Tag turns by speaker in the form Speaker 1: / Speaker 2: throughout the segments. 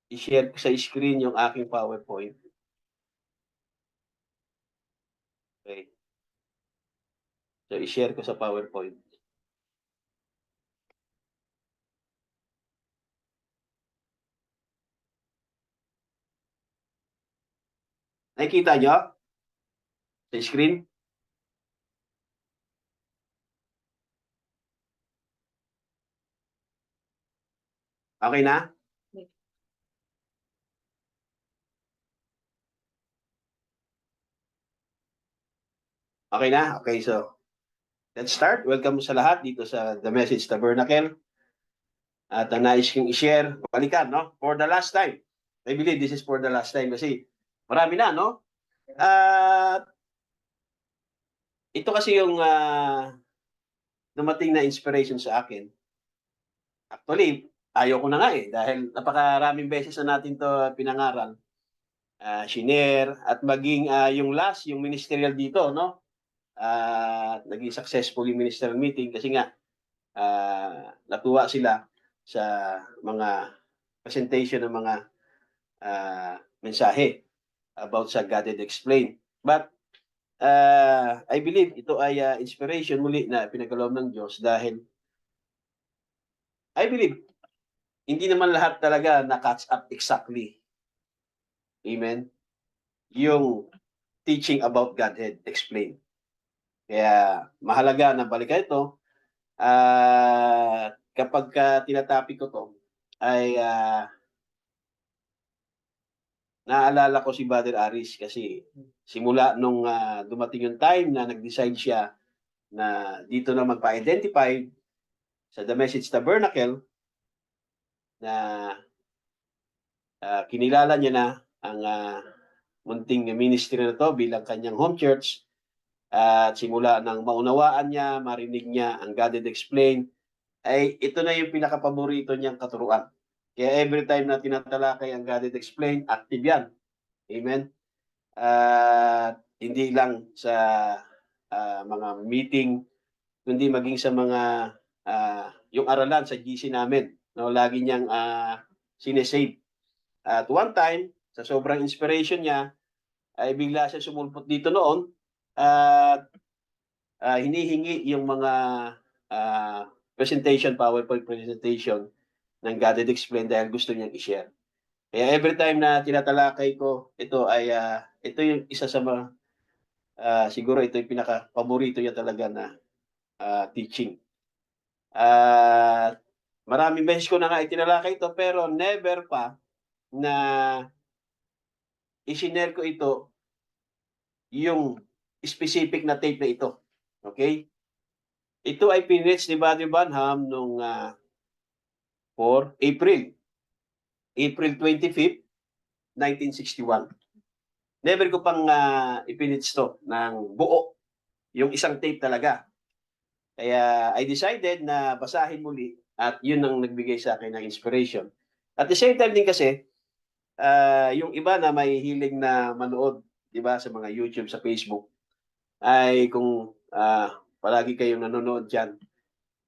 Speaker 1: i-share ko sa screen yung aking PowerPoint. Okay. So, i-share ko sa PowerPoint. Nakikita nyo sa screen? Okay na? Okay na? Okay, so let's start. Welcome sa lahat dito sa The Message Tabernacle. At nais kong i-share, balikan, no? For the last time. I believe this is for the last time kasi marami na, no? Ito kasi yung dumating na inspiration sa akin. Actually, ayaw ko na nga eh dahil napakaraming beses na natin to pinangaral. Shinare at maging yung last, yung ministerial dito, no? Naging successful yung ministerial meeting kasi nga natuwa sila sa mga presentation ng mga mensahe about sa God and Explain. But I believe ito ay inspiration muli na pinagkaloob ng Diyos dahil I believe hindi naman lahat talaga na-catch up exactly. Amen? Yung teaching about Godhead Explain. Kaya mahalaga na balikan ito. Kapag tinatapik ko to ay naalala ko si Brother Aris kasi simula nung dumating yung time na nag-decide siya na dito na magpa-identify sa The Message Tabernacle na kinilala niya na ang munting ministry na to bilang kanyang home church at simula nang maunawaan niya, marinig niya ang God and Explain, ay ito na yung pinakapaborito niyang katuruan. Kaya every time na tinatalakay ang God and Explain, active yan. Amen? Hindi lang sa mga meeting, kundi maging sa mga yung aralan sa GC namin. No, lagi niyang sinesave. At one time, sa sobrang inspiration niya, ay bigla siya sumulpot dito noon at hinihingi yung mga presentation, PowerPoint presentation ng God and Explain dahil gusto niyang i-share. Kaya every time na tinatalakay ko, ito ay ito yung isa sa mga siguro ito yung pinaka-paborito niya talaga na teaching. Maraming beses ko na nga itinalakay ito pero never pa na i-share ko ito yung specific na tape na ito. Okay? Ito ay pinrich ni Brother Branham nung for April 25th, 1961. Never ko pang ipinitch to ng buo, yung isang tape talaga. Kaya I decided na basahin muli at yun ang nagbigay sa akin ng inspiration. At the same time din kasi, yung iba na may hilig na manood, di ba, sa mga YouTube, sa Facebook, ay kung palagi kayong nanonood dyan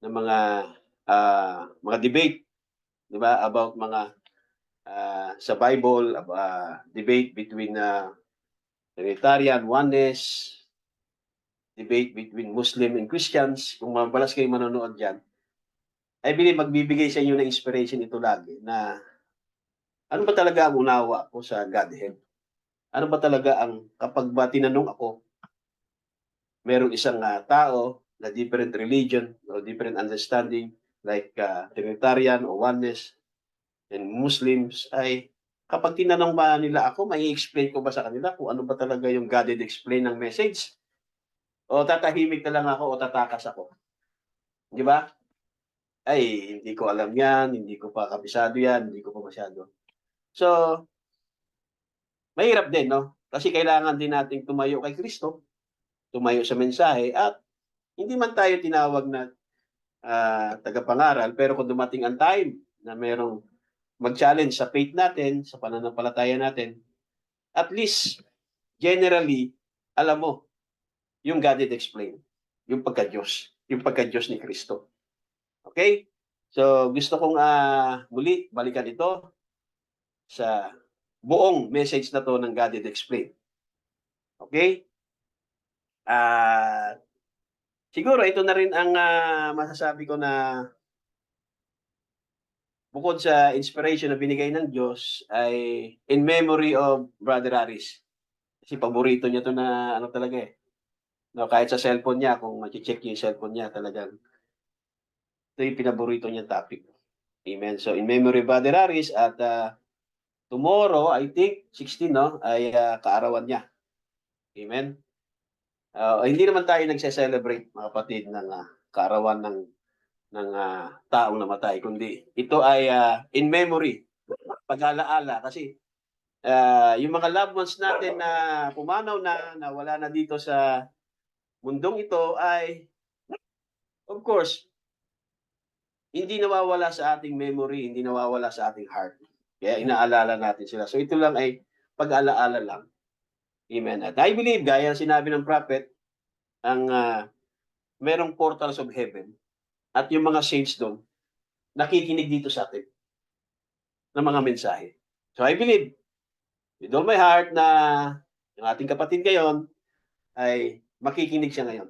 Speaker 1: ng mga debate, di ba, about mga sa Bible, debate between Trinitarian, Oneness, debate between Muslim and Christians, kung mabalas kayo manonood dyan, I believe magbibigay sa inyo ng inspiration ito lagi na ano ba talaga ang unawa ko sa Godhead? Ano ba talaga ang, kapag ba tinanong ako, merong isang tao na different religion or different understanding like Trinitarian o Oneness and Muslims ay kapag tinanong ba nila ako, may explain ko ba sa kanila kung ano ba talaga yung God and Explain ng message? O tatahimik na lang ako o tatakas ako? Di ba? Ay, hindi ko alam yan, hindi ko pa kabisado yan, hindi ko pa masyado. So, mahirap din, no? Kasi kailangan din nating tumayo kay Kristo, tumayo sa mensahe, at hindi man tayo tinawag na tagapangaral, pero kung dumating ang time na merong mag-challenge sa faith natin, sa pananampalataya natin, at least, generally, alam mo, yung God did explain, yung pagka-Diyos ni Kristo. Okay? So, gusto kong muli balikan ito sa buong message na to ng God Did Explain. Okay? Siguro ito na rin ang masasabi ko na bukod sa inspiration na binigay ng Diyos ay in memory of Brother Aris. Kasi paborito niya to na ano talaga eh. No, kahit sa cellphone niya, kung ma-check niyo yung cellphone niya, talagang ito yung pinaborito niyang topic. Amen. So in memory of Brother Aris at tomorrow, I think 16 no, ay kaarawan niya. Amen. Hindi naman tayo nagse-celebrate mga kapatid ng kaarawan ng taong namatay, kundi ito ay in memory, pag-alaala kasi yung mga loved ones natin na pumanaw na wala na dito sa mundong ito ay of course hindi nawawala sa ating memory, hindi nawawala sa ating heart. Kaya inaalala natin sila. So ito lang ay pag-alaala lang. Amen. At I believe, gaya sinabi ng prophet, ang merong portals of heaven at yung mga saints doon, nakikinig dito sa atin ng mga mensahe. So I believe, with all my heart na yung ating kapatid ngayon ay makikinig siya ngayon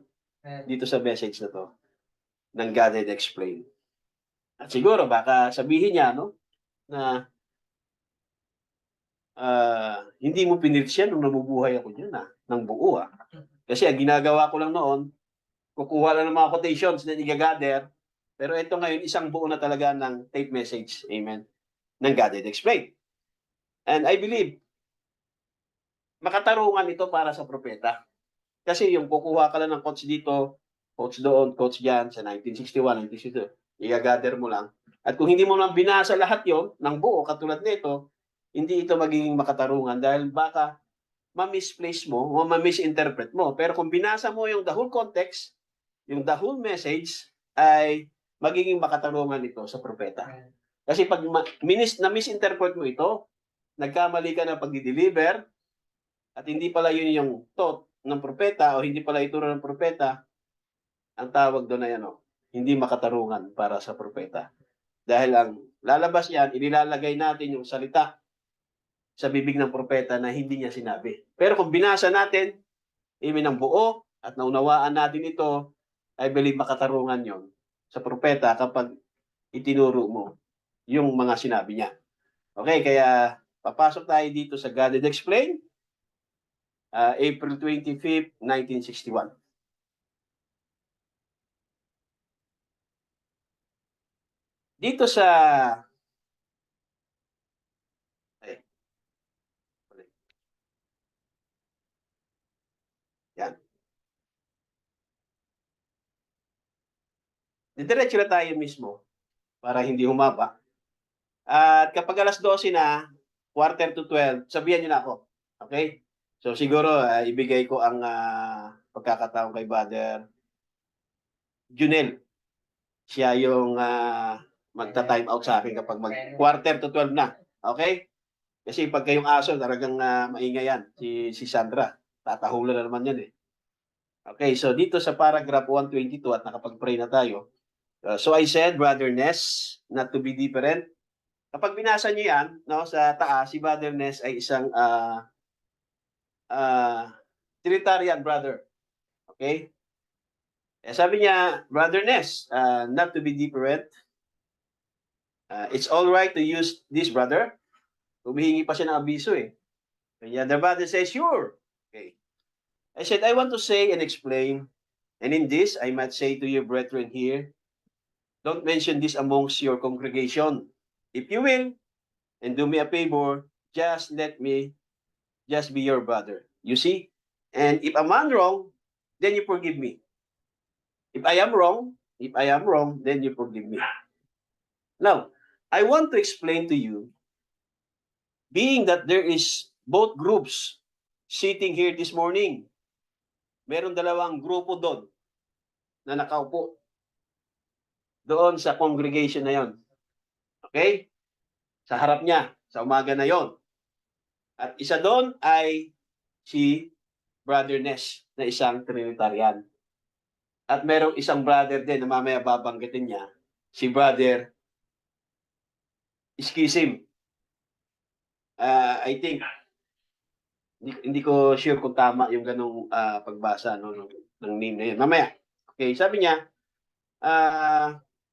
Speaker 1: dito sa message na to ng God Had Explained. At siguro baka sabihin niya no na hindi mo pinilit siya nung nabubuhay ako diyan ng buo Kasi ang ginagawa ko lang noon, kukuha lang ng mga quotations na i-gather. Pero ito ngayon, isang buo na talaga ng tape message. Amen. Ng God Had Explained. And I believe, makatarungan ito para sa propeta. Kasi yung kukuha ka lang ng quotes dito, quotes doon, quotes dyan, sa 1961, 1962, i-gather mo lang. At kung hindi mo lang binasa lahat yon ng buo, katulad nito, hindi ito magiging makatarungan dahil baka ma-misplace mo o ma-misinterpret mo. Pero kung binasa mo yung the whole context, yung the whole message, ay magiging makatarungan ito sa propeta. Kasi pag na-misinterpret mo ito, nagkamali ka na pag-deliver, at hindi pala yun yung thought ng propeta o hindi pala ituro ng propeta, ang tawag doon ay hindi makatarungan para sa propeta. Dahil ang lalabas yan, inilalagay natin yung salita sa bibig ng propeta na hindi niya sinabi. Pero kung binasa natin, ng buo at naunawaan natin ito, I believe makatarungan yon sa propeta kapag itinuro mo yung mga sinabi niya. Okay, kaya papasok tayo dito sa God Had Explained, April 25th, 1961. Dito sa yan. Didiretso na tayo mismo para hindi humaba. At kapag alas 12 na, quarter to 12, sabihan niyo na ako. Okay? So siguro ibigay ko ang pagkakataon kay Brother Junel. Siya yung magta-time out sa akin kapag quarter to 12 na. Okay? Kasi pag kayong aso, talagang maingay yan. Si Sandra, tatahulan na naman yan eh. Okay, so dito sa paragraph 122 at nakapag-pray na tayo. So I said, Brother Ness, not to be different. Kapag binasa niyo yan, no, sa taas, si Brother Ness ay isang Trinitarian brother. Okay? Sabi niya, Brother Ness, not to be different. It's all right to use this, brother. Humihingi pa siya ng abiso eh. Kanya the brother says, sure. Okay. I said, I want to say and explain, and in this, I might say to your brethren here, don't mention this amongst your congregation. If you will, and do me a favor, just let me just be your brother. You see? And if I'm wrong, then you forgive me. If I am wrong, then you forgive me. Now, I want to explain to you, being that there is both groups sitting here this morning, meron dalawang grupo doon na nakaupo doon sa congregation na yon. Okay? Sa harap niya, sa umaga na yon. At isa doon ay si Brother Ness na isang Trinitarian. At merong isang brother din na mamaya babanggitin niya, si Brother Iskisim. I think hindi ko sure kung tama yung ganung pagbasa ng name na yun. Mamaya. Okay, sabi niya,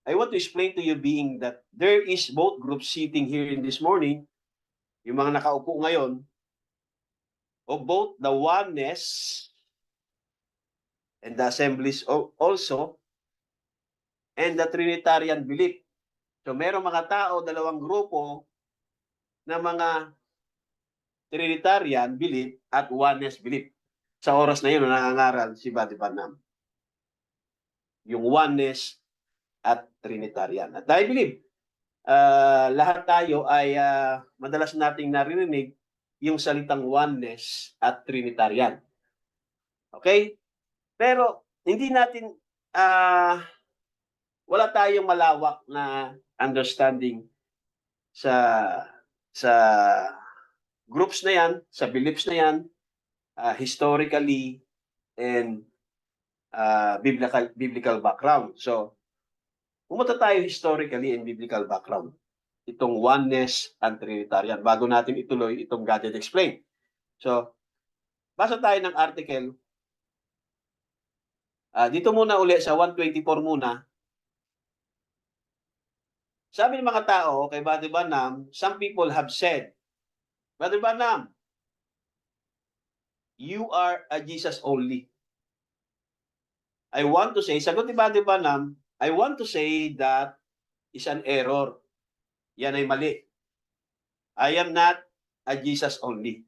Speaker 1: I want to explain to you being that there is both groups sitting here in this morning, yung mga nakaupo ngayon, of both the oneness and the assemblies also, and the Trinitarian belief. So merong mga tao, dalawang grupo na mga Trinitarian belief at oneness belief. Sa oras na yun, nangangaral si Buddy Branham. Yung oneness at Trinitarian. At I believe, lahat tayo ay madalas nating naririnig yung salitang oneness at Trinitarian. Okay? Pero hindi natin, wala tayong malawak na understanding sa groups na yan, sa beliefs na yan, historically and biblical background. So, pumunta tayo historically and biblical background. Itong oneness and Trinitarian bago natin ituloy itong Godhead Explained. So, basa tayo ng article. Dito muna uli sa 124 muna. Sabi ng mga tao kay Buddy Branham, some people have said, Buddy Branham, you are a Jesus only. I want to say, sagot ni Buddy Branham, I want to say that is an error. Yan ay mali. I am not a Jesus only.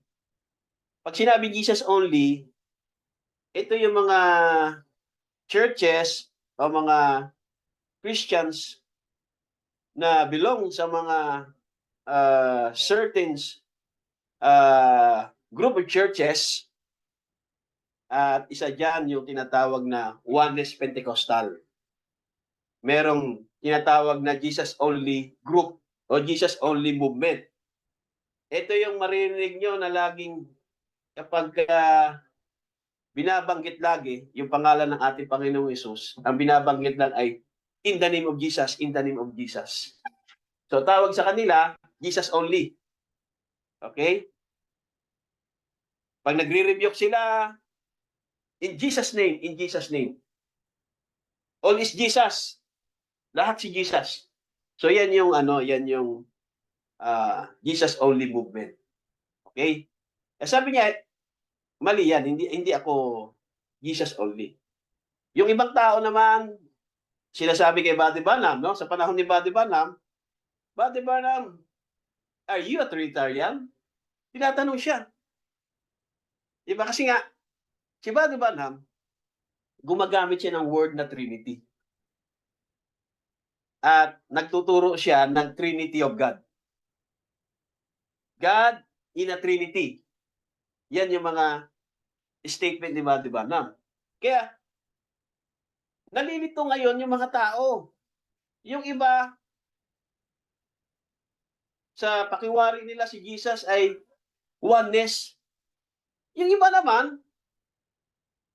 Speaker 1: Pag sinabi Jesus only, ito yung mga churches o mga Christians na belong sa mga certain group of churches, at isa dyan yung tinatawag na Oneness Pentecostal. Merong tinatawag na Jesus only group o Jesus only movement. Ito yung marinig nyo na laging kapag binabanggit lagi yung pangalan ng ating Panginoong Hesus, ang binabanggit lang ay in the name of Jesus, in the name of Jesus. So tawag sa kanila, Jesus only. Okay? Pag nagre-rebuke sila, in Jesus name, in Jesus name. All is Jesus. Lahat si Jesus. So yan yung Jesus only movement. Okay? Sabi niya, mali yan, hindi ako Jesus only. Yung ibang tao naman, sinasabi kay Buddy Branham, no? Sa panahon ni Buddy Branham, are you a Trinitarian? Tinatanong siya. Diba? Kasi nga, si Buddy Branham, gumagamit siya ng word na Trinity. At nagtuturo siya ng Trinity of God. God in a Trinity. Yan yung mga statement ni Buddy Branham. Kaya, nalilito ngayon yung mga tao. Yung iba, sa pakiwari nila si Jesus ay oneness. Yung iba naman,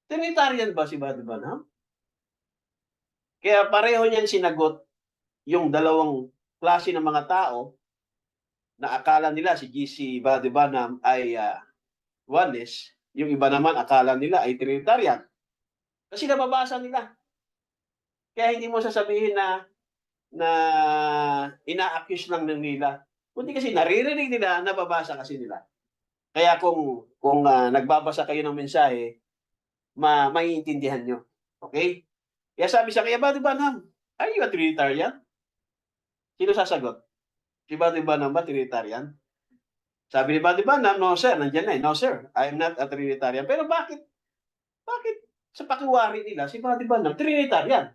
Speaker 1: Trinitarian ba si Buddy Branham? Kaya pareho niyan sinagot yung dalawang klase ng mga tao na akala nila si Buddy Branham ay oneness, yung iba naman akala nila ay Trinitarian. Kasi nababasa nila. Kaya hindi mo sasabihin na ina-accuse lang ng nila. Kundi kasi naririnig nila, nababasa kasi nila. Kaya kung nagbabasa kayo ng mensahe, maiintindihan nyo. Okay? Kaya sabi sa kanya, Buddy Branham, are you a Trinitarian? Sino sasagot? Si Buddy Branham ba Trinitarian? Sabi ni Buddy Branham, no sir, nandiyan na eh. No sir, I am not a Trinitarian. Pero bakit sa pakiwari nila si Buddy Branham Trinitarian?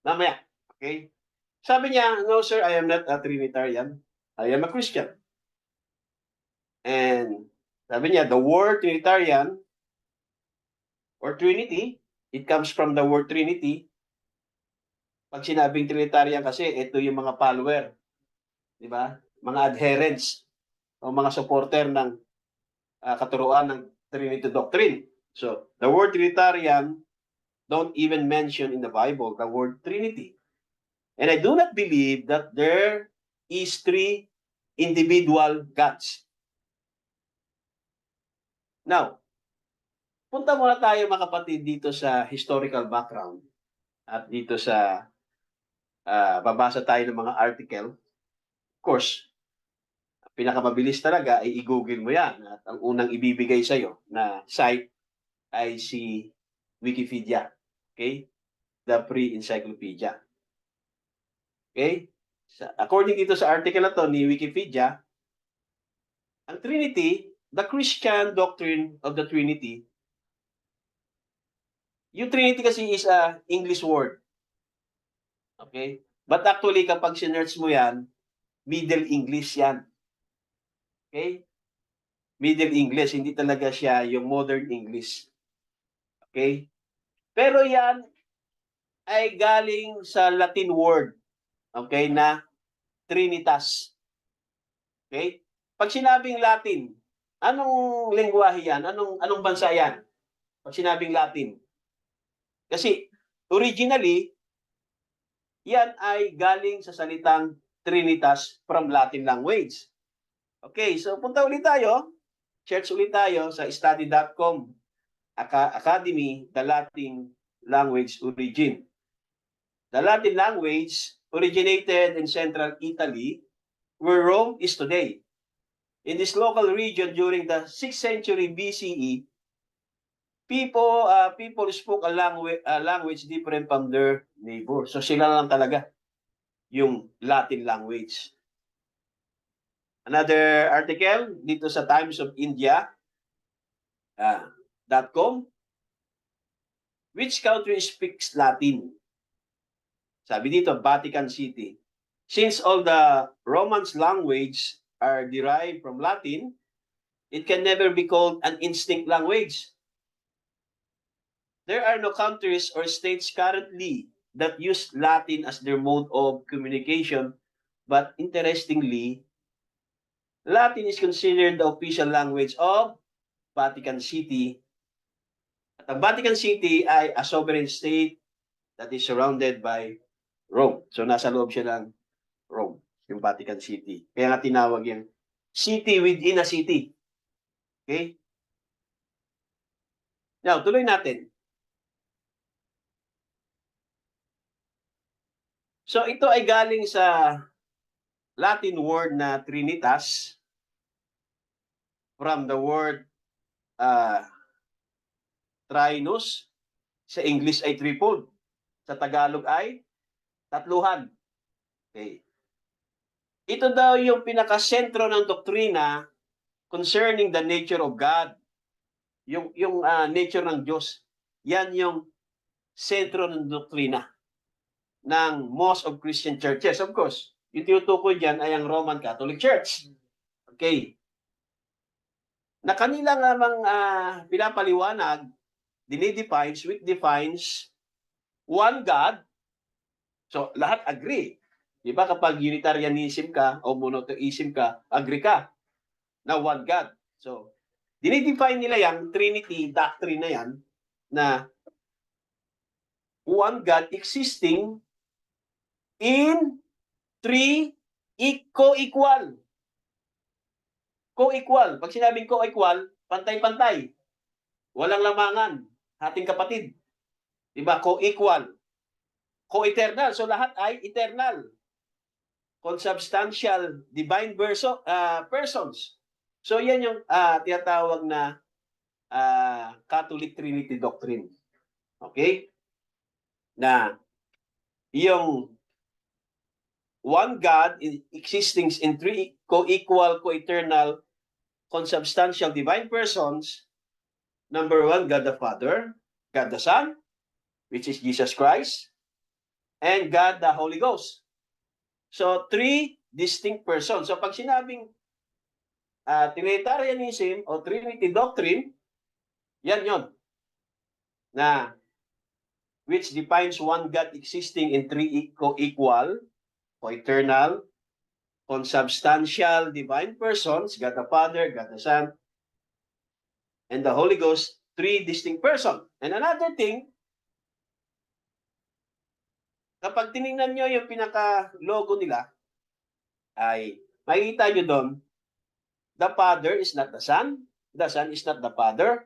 Speaker 1: Mamaya, okay? Sabi niya, no sir, I am not a Trinitarian. I am a Christian. And sabi niya, the word Trinitarian or Trinity, it comes from the word Trinity. Pag sinabing Trinitarian kasi, ito yung mga follower. Di ba? Mga adherents o mga supporter ng katuruan ng Trinity doctrine. So, the word Trinitarian don't even mention in the Bible the word Trinity. And I do not believe that there is three individual gods. Now, punta muna tayo mga kapatid dito sa historical background at dito sa babasa tayo ng mga article. Of course, pinakamabilis talaga ay i-google mo yan at ang unang ibibigay sa'yo na site ay si Wikipedia. Okay? The pre-encyclopedia. Okay? According dito sa article na to ni Wikipedia, ang Trinity, the Christian doctrine of the Trinity, yung Trinity kasi is a English word. Okay? But actually, kapag sinerch mo yan, Middle English yan. Okay? Middle English, hindi talaga siya yung modern English. Okay? Pero yan ay galing sa Latin word, okay, na Trinitas. Okay? Pag sinabing Latin, anong lengguwahe yan? Anong bansa yan? Pag sinabing Latin. Kasi originally, yan ay galing sa salitang Trinitas from Latin language. Okay, so punta ulit tayo. Search ulit tayo sa study.com Academy, the Latin language origin. The Latin language originated in central Italy, where Rome is today. In this local region during the 6th century BCE, people spoke a language different from their neighbor. So sila lang talaga yung Latin language. Another article dito sa Times of India .com. Which country speaks Latin? Sabi dito, Vatican City. Since all the Romance language are derived from Latin, it can never be called an instinct language. There are no countries or states currently that use Latin as their mode of communication, but interestingly, Latin is considered the official language of Vatican City. At ang Vatican City ay a sovereign state that is surrounded by Rome. So nasa loob siya ng Rome, yung Vatican City. Kaya nga tinawag yung city within a city. Okay? Now, tuloy natin. So ito ay galing sa Latin word na Trinitas, from the word trinus, sa English ay threefold, sa Tagalog ay tatluhan. Okay. Ito daw yung pinakasentro ng doktrina concerning the nature of God. Yung nature ng Diyos. Yan yung sentro ng doktrina ng most of Christian churches. Of course, yung tinutukoy dyan ay ang Roman Catholic Church. Okay. Na kanila namang pinapaliwanag, defines one God. So, lahat agree. Di ba kapag Unitarianism ka o monotheism ka, agree ka na one God. So, dinidefine nila yung Trinity doctrine na yan na one God existing in three co-equal. Co-equal. Pag sinabing co-equal, pantay-pantay. Walang lamangan. Ating kapatid. Diba? Co-equal. Co-eternal. So lahat ay eternal. Consubstantial divine persons. So yan yung tinatawag na Catholic Trinity Doctrine. Okay? Na yung one God existing in three co-equal, co-eternal, consubstantial divine persons. Number one, God the Father, God the Son, which is Jesus Christ, and God the Holy Ghost. So, three distinct persons. So, pag sinabing Trinitarianism o Trinity Doctrine, yan yon. Na, which defines one God existing in three co-equal, co-eternal, consubstantial divine persons, God the Father, God the Son, and the Holy Ghost, three distinct persons. And another thing, kapag tinignan nyo yung pinaka-logo nila, ay makikita nyo doon, the Father is not the Son, the Son is not the Father,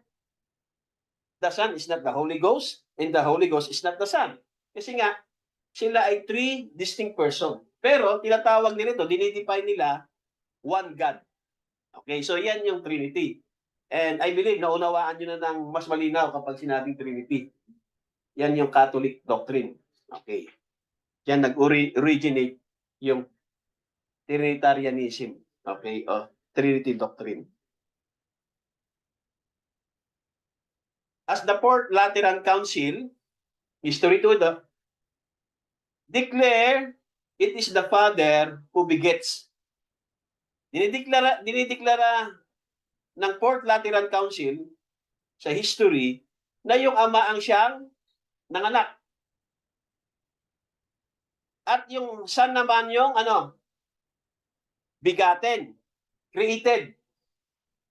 Speaker 1: the Son is not the Holy Ghost, and the Holy Ghost is not the Son. Kasi nga, sila ay three distinct person. Pero, tinatawag nila ito, dinidefine nila, one God. Okay, so yan yung Trinity. And I believe, naunawaan nyo na ng mas malinaw kapag sinabing Trinity. Yan yung Catholic doctrine. Okay. Yan nag-originate yung Trinitarianism. Okay, Trinity doctrine. As the Fourth Lateran Council, History 2, declare it is the Father who begets. Dinideklara ng Fourth Lateran Council sa history na yung Ama ang siyang nanganak. At yung Son naman yung bigaten, created.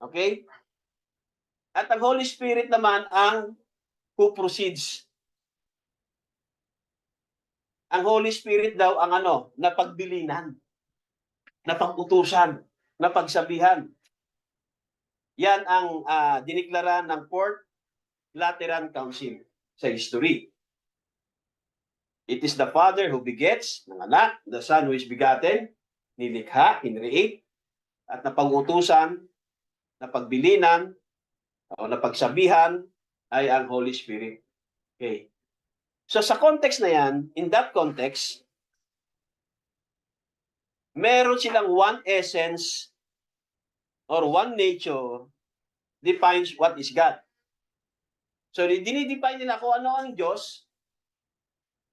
Speaker 1: Okay? At ang Holy Spirit naman ang who proceeds. Ang Holy Spirit daw ang napagbilinan, napagutusan, napagsabihan. Yan ang diniklara ng Fourth Lateran Council sa history. It is the Father who begets, ng anak, the Son who is begotten, nilikha, kinreate, at napag-utusan, napagbilinan, o napagsabihan, ay ang Holy Spirit. Okay. So sa context na yan, in that context, meron silang one essence or one nature defines what is God. So dinidefine nila kung ano ang Diyos,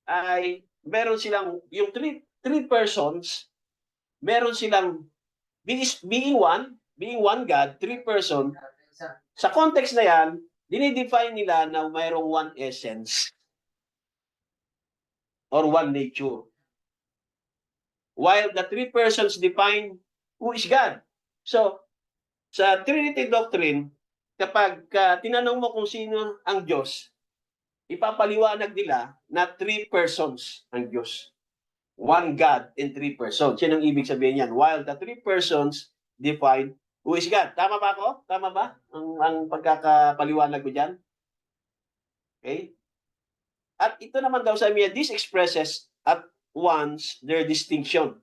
Speaker 1: ay meron silang, yung three persons, meron silang being one God, three person. Sa context na yan, dinidefine nila na mayroong one essence or one nature. While the three persons define who is God. So, sa Trinity doctrine, kapag tinanong mo kung sino ang Diyos, ipapaliwanag nila na three persons ang Diyos. One God in three persons. Yan ang ibig sabihin yan. While the three persons define who is God. Tama ba ako? Tama ba ang pagkakapaliwanag ko dyan? Okay? At ito naman daw sa niya, this expresses at once their distinction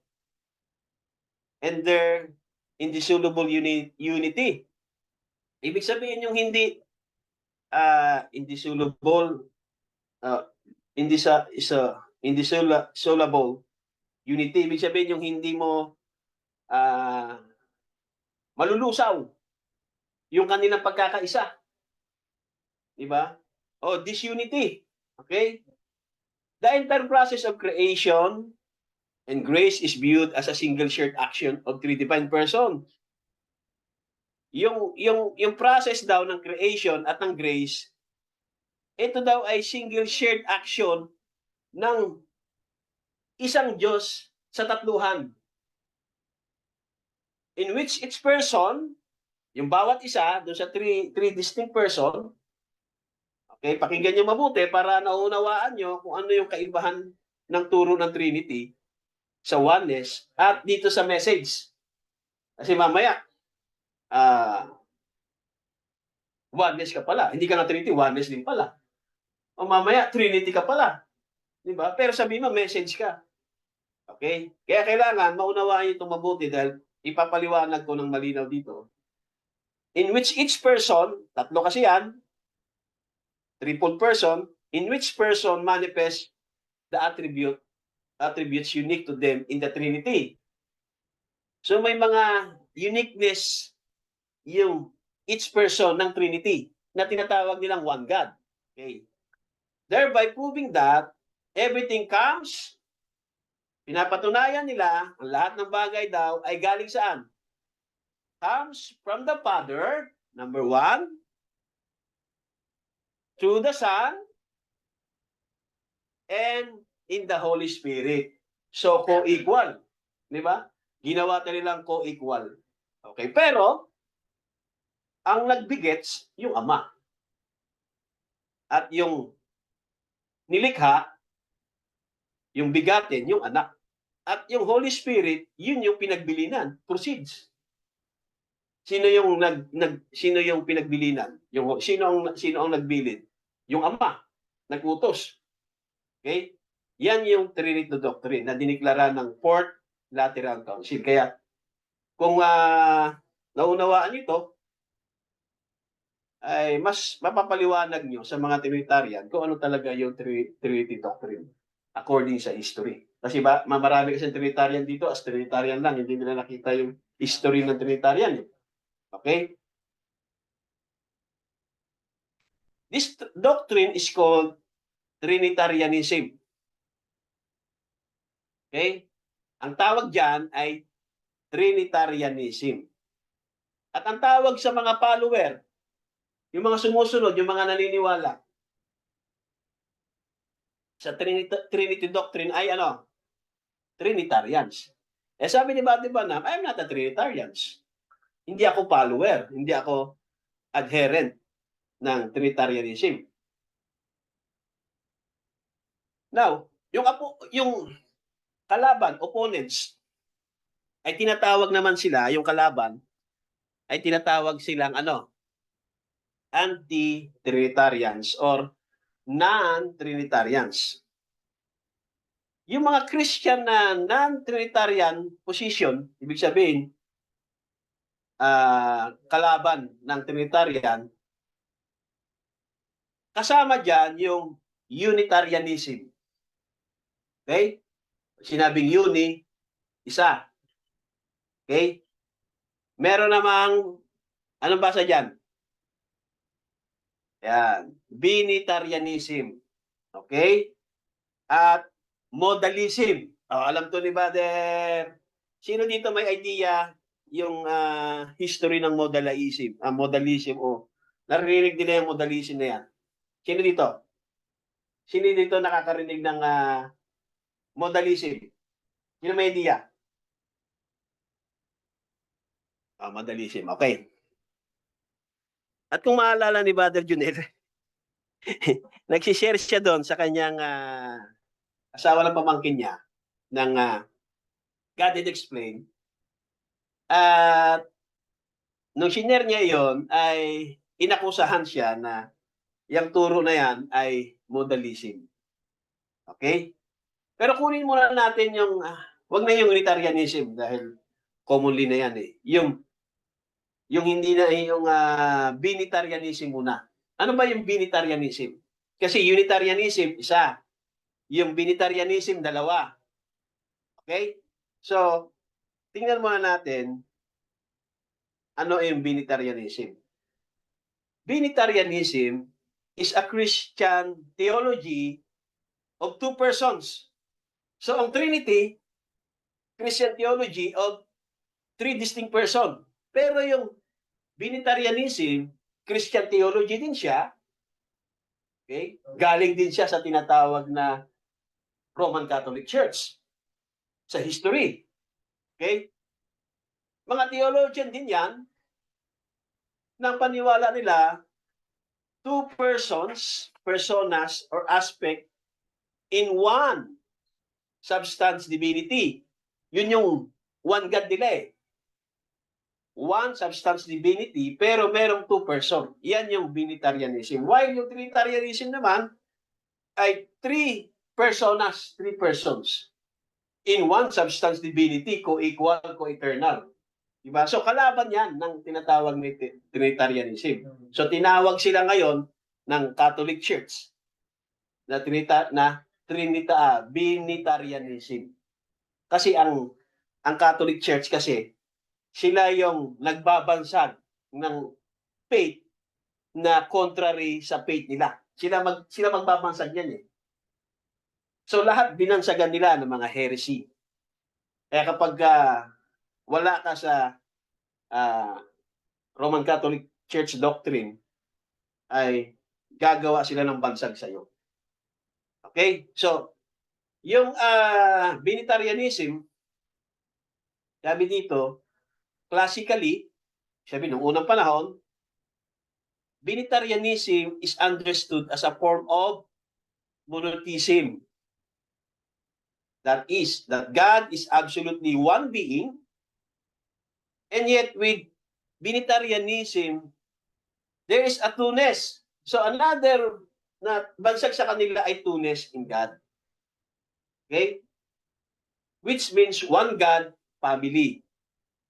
Speaker 1: and their indissoluble unity. Ibig sabihin yung hindi indissoluble, indissoluble unity. Ibig sabihin yung hindi mo malulusaw yung kanilang pagkakaisa. Diba? O disunity. Okay? The entire process of creation and grace is viewed as a single shared action of three divine persons. Yung process daw ng creation at ng grace, ito daw ay single shared action ng isang Diyos sa tatluhan. In which each person, yung bawat isa, doon sa three distinct person, okay, pakinggan nyo mabuti para naunawaan nyo kung ano yung kaibahan ng turo ng Trinity sa oneness at dito sa message. Kasi mamaya, oneness ka pala. Hindi ka na Trinity, oneness din pala. O mamaya, Trinity ka pala. Diba? Pero sabihin mo, message ka. Okay? Kaya kailangan maunawaan nyo itong mabuti dahil ipapaliwanag ko ng malinaw dito. In which each person, tatlo kasi yan, triple person, in which person manifests the attributes unique to them in the Trinity. So may mga uniqueness yung each person ng Trinity na tinatawag nilang one God. Okay. Thereby proving that everything comes, pinapatunayan nila, ang lahat ng bagay daw ay galing saan? Comes from the Father, number one, through the Son, and in the Holy Spirit. So, co-equal. Di ba? Ginawa nilang co-equal. Okay, pero, ang nagbigets, yung Ama. At yung nilikha, yung bigatin, yung anak. At yung Holy Spirit, yun yung pinagbilinan, proceeds. Sino yung pinagbilinan? Sino ang nagbilin? Yung Ama, nag-utos. Okay? Yan yung Trinity Doctrine na diniklara ng Fourth Lateran Council. Kaya kung naunawaan ito, ay mas mapapaliwanag nyo sa mga Trinitarian kung ano talaga yung Trinity Doctrine according sa history. Kasi marami kasi Trinitarian dito, as Trinitarian lang, hindi nila nakita yung history ng Trinitarian. Okay? This doctrine is called Trinitarianism. Okay? Ang tawag dyan ay Trinitarianism. At ang tawag sa mga follower, yung mga sumusunod, yung mga naniniwala sa Trinity Doctrine ay ano? Trinitarians. Eh sabi ni Buddy Branham, I'm not a Trinitarians. Hindi ako follower, hindi ako adherent ng Trinitarianism. Now, yung kalaban, opponents, ay tinatawag naman sila, yung kalaban, ay tinatawag silang ano? Anti-Trinitarians or non-Trinitarians. Yung mga Christian na non-Trinitarian position, ibig sabihin, kalaban ng Trinitarian, kasama dyan yung Unitarianism. Okay? Sinabing uni, isa. Okay? Meron namang, anong basa dyan? Yan. Binitarianism. Okay? At modalism. Alam to ni Brother. Sino dito may idea yung history ng modalism? Modalism o naririnig nila yung modalism na yan. Sino dito? Sino dito nakakarinig ng modalism? Sino may idea? Modalism. Okay. At kung maalala ni Brother Junel, nagsishare siya doon sa kanyang asawa ng pamangkin niya ng God Did Explain. At nung sinare niya yon ay inakusahan siya na yung turo na yan ay modalism. Okay? Pero kunin muna natin yung, wag na yung Unitarianism dahil commonly na yan eh. Yung hindi na yung Binitarianism muna. Ano ba yung Binitarianism? Kasi Unitarianism, isa. Yung Binitarianism, dalawa. Okay? So, tingnan muna natin ano yung Binitarianism. Binitarianism is a Christian theology of two persons. So, ang Trinity, Christian theology of three distinct persons. Pero yung Binitarianism, Christian theology din siya. Okay? Galing din siya sa tinatawag na Roman Catholic Church sa history. Okay? Mga theologian din yan nang paniwala nila two persons, personas, or aspect in one substance divinity. Yun yung one God nila eh. One substance divinity, pero merong two person. Yan yung Binitarianism. While yung Trinitarianism naman ay three personas, three persons. In one substance divinity, co-equal, co-eternal. Diba? So kalaban yan ng tinatawag ni Trinitarianism. So tinawag sila ngayon ng Catholic Church na Binitarianism. Kasi ang Catholic Church kasi sila yung nagbabansag ng faith na contrary sa faith nila. Sila magbabansag yan eh. So lahat binansagan nila ng mga heresy. Kaya kapag wala ka sa Roman Catholic Church doctrine, ay gagawa sila ng bansag sa iyo. Okay? So, yung Binitarianism, sabi dito, classically, sabi nung unang panahon, Binitarianism is understood as a form of monotheism. That is, that God is absolutely one being, and yet with Binitarianism, there is a two-ness. So another na bansag sa kanila ay two-ness in God. Okay? Which means one God, family.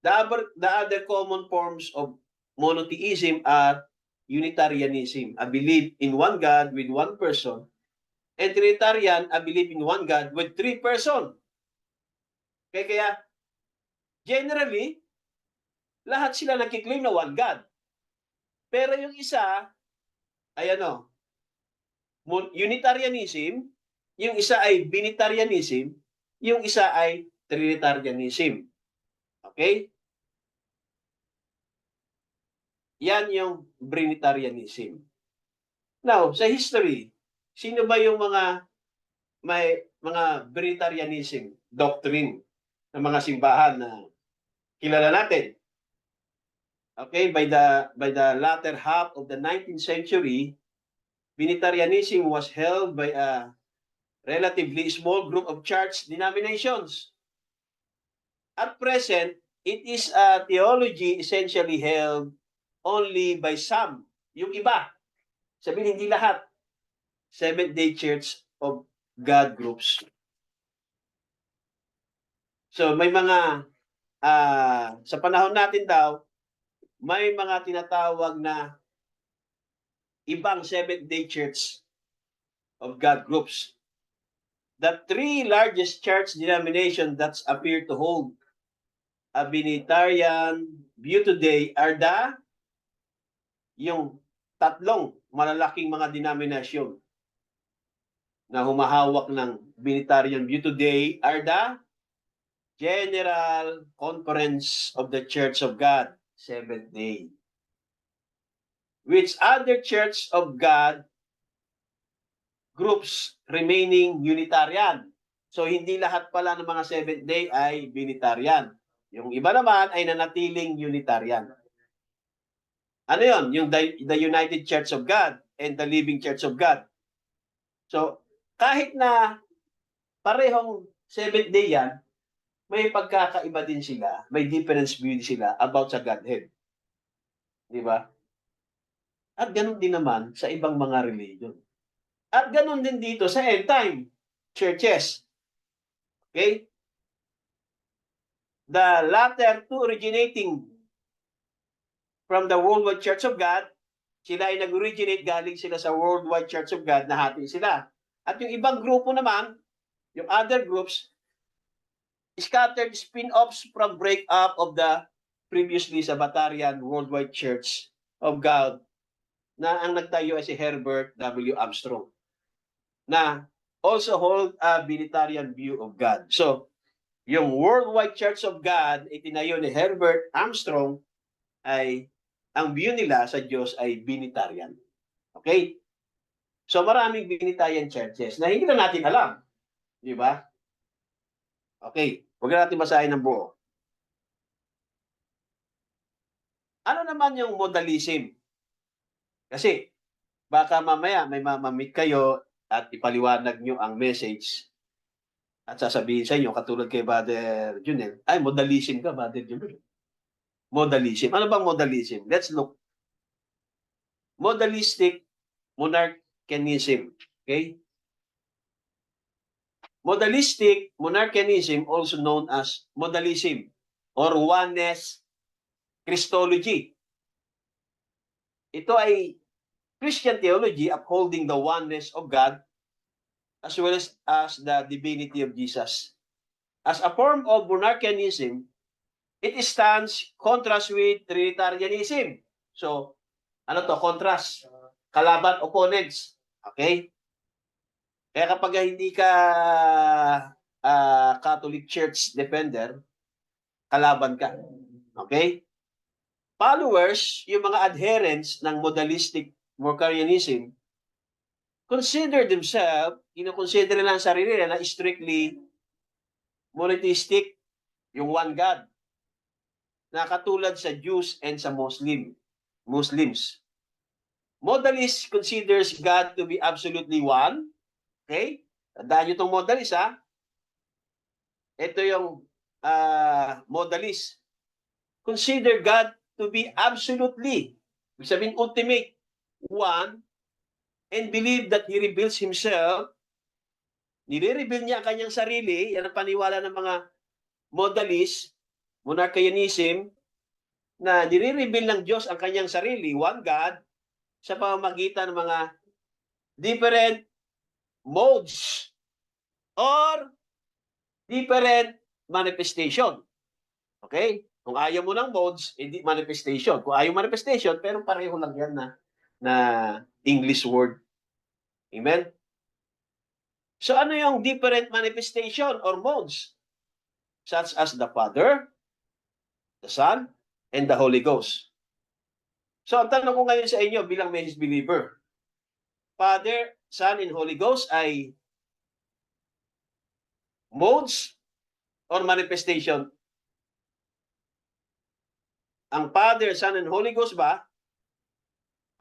Speaker 1: The other common forms of monotheism are Unitarianism, a belief in one God with one person, and Trinitarian, a belief in one God with three persons. Okay, kaya generally, lahat sila nagkiklaim na one God. Pero yung isa ay ano, Unitarianism, yung isa ay Binitarianism, yung isa ay Trinitarianism. Okay? Yan yung Binitarianism. Now, sa history, sino ba yung may mga Binitarianism doctrine ng mga simbahan na kilala natin? Okay, by the latter half of the 19th century, Binitarianism was held by a relatively small group of church denominations. At present, it is a theology essentially held only by some. Yung iba, sabihin hindi lahat, Seventh-day Church of God groups. So may mga, sa panahon natin daw, may mga tinatawag na ibang Seventh-day Church of God groups. The three largest church denominations that appear to hold a Binitarian view today are yung tatlong malalaking mga denominasyon na humahawak ng Binitarian view today are the General Conference of the Church of God, Seventh-day. Which other Church of God groups remaining Unitarian. So hindi lahat pala ng mga Seventh-day ay Binitarian. Yung iba naman ay nanatiling Unitarian. Ano yon? Yung the United Church of God and the Living Church of God. So, kahit na parehong Seventh-day yan, may pagkakaiba din sila, may difference view sila about sa Godhead. Di ba? At ganun din naman sa ibang mga religion. At ganun din dito sa end time churches. Okay? The latter two originating from the Worldwide Church of God, sila ay nag-originate, galing sila sa Worldwide Church of God, nahati sila. At yung ibang grupo naman, yung other groups, scattered spin-offs from break-up of the previously Sabbatarian Worldwide Church of God na ang nagtayo ay si Herbert W. Armstrong na also hold a Binitarian view of God. So, yung Worldwide Church of God, itinayo ni Herbert Armstrong, ay ang view nila sa Diyos ay Binitarian. Okay? So, maraming Binitarian churches na hindi na natin alam. Di ba? Okay. Huwag na natin basahin ng buo. Ano naman yung modalism? Kasi, baka mamaya may mamamit kayo at ipaliwanag nyo ang message at sasabihin sa inyo, katulad kay Brother Junel, ay, modalism ka, Brother Junel. Modalism. Ano bang modalism? Let's look. Modalistic monarchianism. Okay? Modalistic monarchianism, also known as modalism or oneness Christology. Ito ay Christian theology upholding the oneness of God as well as the divinity of Jesus. As a form of monarchianism, it stands contrast with Trinitarianism. So, ano to? Contrast. Kalaban, opponents. Okay? Kaya kapag hindi ka Catholic Church defender, kalaban ka. Okay? Followers, yung mga adherents ng modalistic Monarchianism, consider themselves, consider lang sarili nila na strictly monotheistic, yung one God, na katulad sa Jews and sa Muslims. Modalist considers God to be absolutely one. Okay? Tandaan nyo itong modalist, ha? Ito yung modalist. Consider God to be absolutely, ibig sabihin ultimate, one, and believe that He reveals Himself, nire-reveal niya ang kanyang sarili, yan ang paniwala ng mga modalist, monarchianism, na nire-reveal ng Diyos ang kanyang sarili, one God, sa pamamagitan ng mga different modes or different manifestation. Okay? Kung ayaw mo ng modes, hindi manifestation. Kung ayaw manifestation, pero pareho lang yan na English word. Amen? So ano yung different manifestation or modes? Such as the Father, the Son, and the Holy Ghost. So ang tanong ko ngayon sa inyo bilang message believer, Father, Son, and Holy Ghost ay modes or manifestation? Ang Father, Son, and Holy Ghost ba,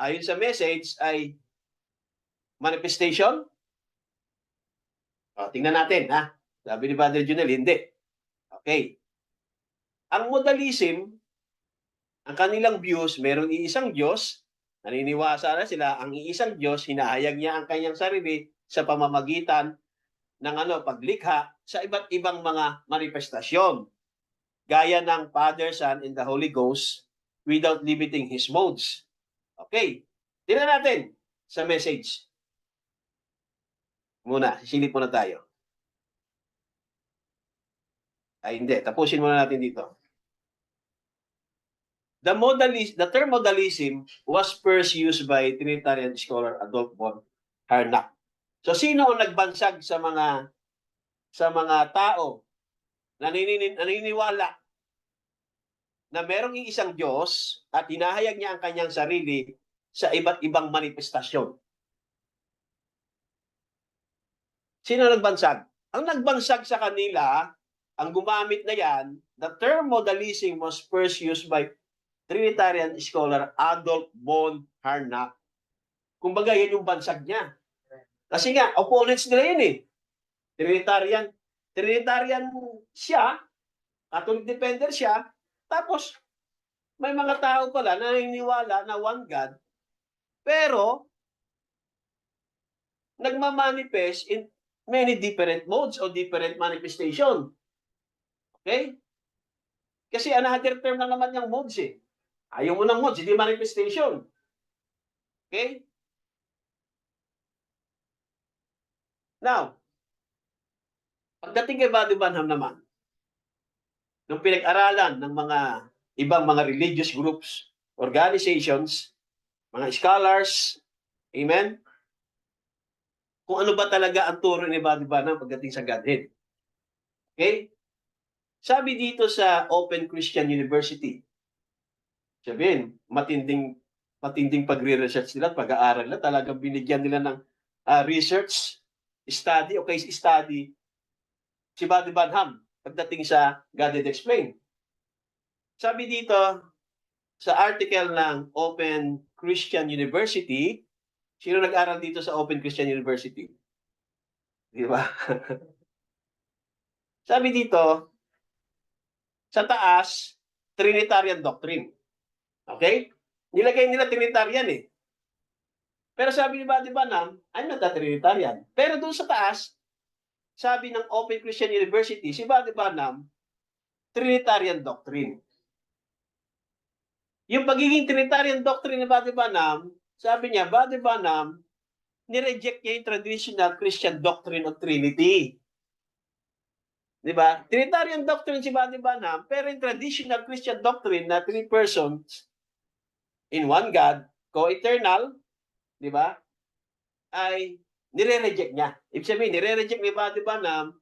Speaker 1: ayon sa message, ay manifestation? O, tingnan natin, ha? Sabi ni Father Junel, hindi. Okay. Ang modalism, ang kanilang views, merong iisang Diyos, naniniwasa na sila, ang iisang Diyos, hinahayag niya ang kanyang sarili sa pamamagitan ng paglikha sa iba't ibang mga manifestasyon. Gaya ng Father, Son, and the Holy Ghost without limiting His modes. Okay. Tingnan natin sa message. Muna, sisilip muna tayo. Ay, hindi. Tapusin muna natin dito. The term modalism was first used by Trinitarian scholar Adolf von Harnack. So, sino ang nagbansag sa mga tao na naniniwala na merong iisang Diyos at hinahayag niya ang kanyang sarili sa iba't ibang manifestasyon? Sino nagbansag? Ang nagbansag sa kanila, ang gumamit na yan, the term modalism was first used by Trinitarian scholar Adolf von Harnack. Kumbaga, yan yung bansag niya. Kasi nga, opponents nila yun eh. Trinitarian siya, Catholic defender siya, tapos may mga tao pala na naniniwala na one God, pero nagmamanifest in many different modes or different manifestation. Okay? Kasi another term na naman yung modes eh. Ayaw mo ng modes, hindi manifestation. Okay? Now, pagdating kay Buddy Branham naman, nung pinag-aralan ng mga ibang mga religious groups, organizations, mga scholars, amen? Kung ano ba talaga ang turo ni Buddy Branham pagdating sa Godhead. Okay? Sabi dito sa Open Christian University, sabihin, matinding pagre-research nila, pag-aaral nila, talagang binigyan nila ng research, study, o case study, si Buddy Branham pagdating sa Godhead Explained. Sabi dito, sa article ng Open Christian University, sino nag-aral dito sa Open Christian University? Di ba? Sabi dito, sa taas, Trinitarian doctrine. Okay? Nilagay nila Trinitarian eh. Pero sabi ni Buddy Branham, I'm not a Trinitarian. Pero doon sa taas, sabi ng Open Christian University, si Buddy Branham, Trinitarian doctrine. Yung pagiging Trinitarian doctrine ni Buddy Branham, sabi niya, Buddy Branham, nireject niya yung traditional Christian doctrine of Trinity. Di ba? Trinitarian doctrine si Buddy Branham, pero yung traditional Christian doctrine na three persons in one God, co-eternal, di ba? Ay nire-reject niya. Ibig sabihin, nire-reject ni Buddy Branham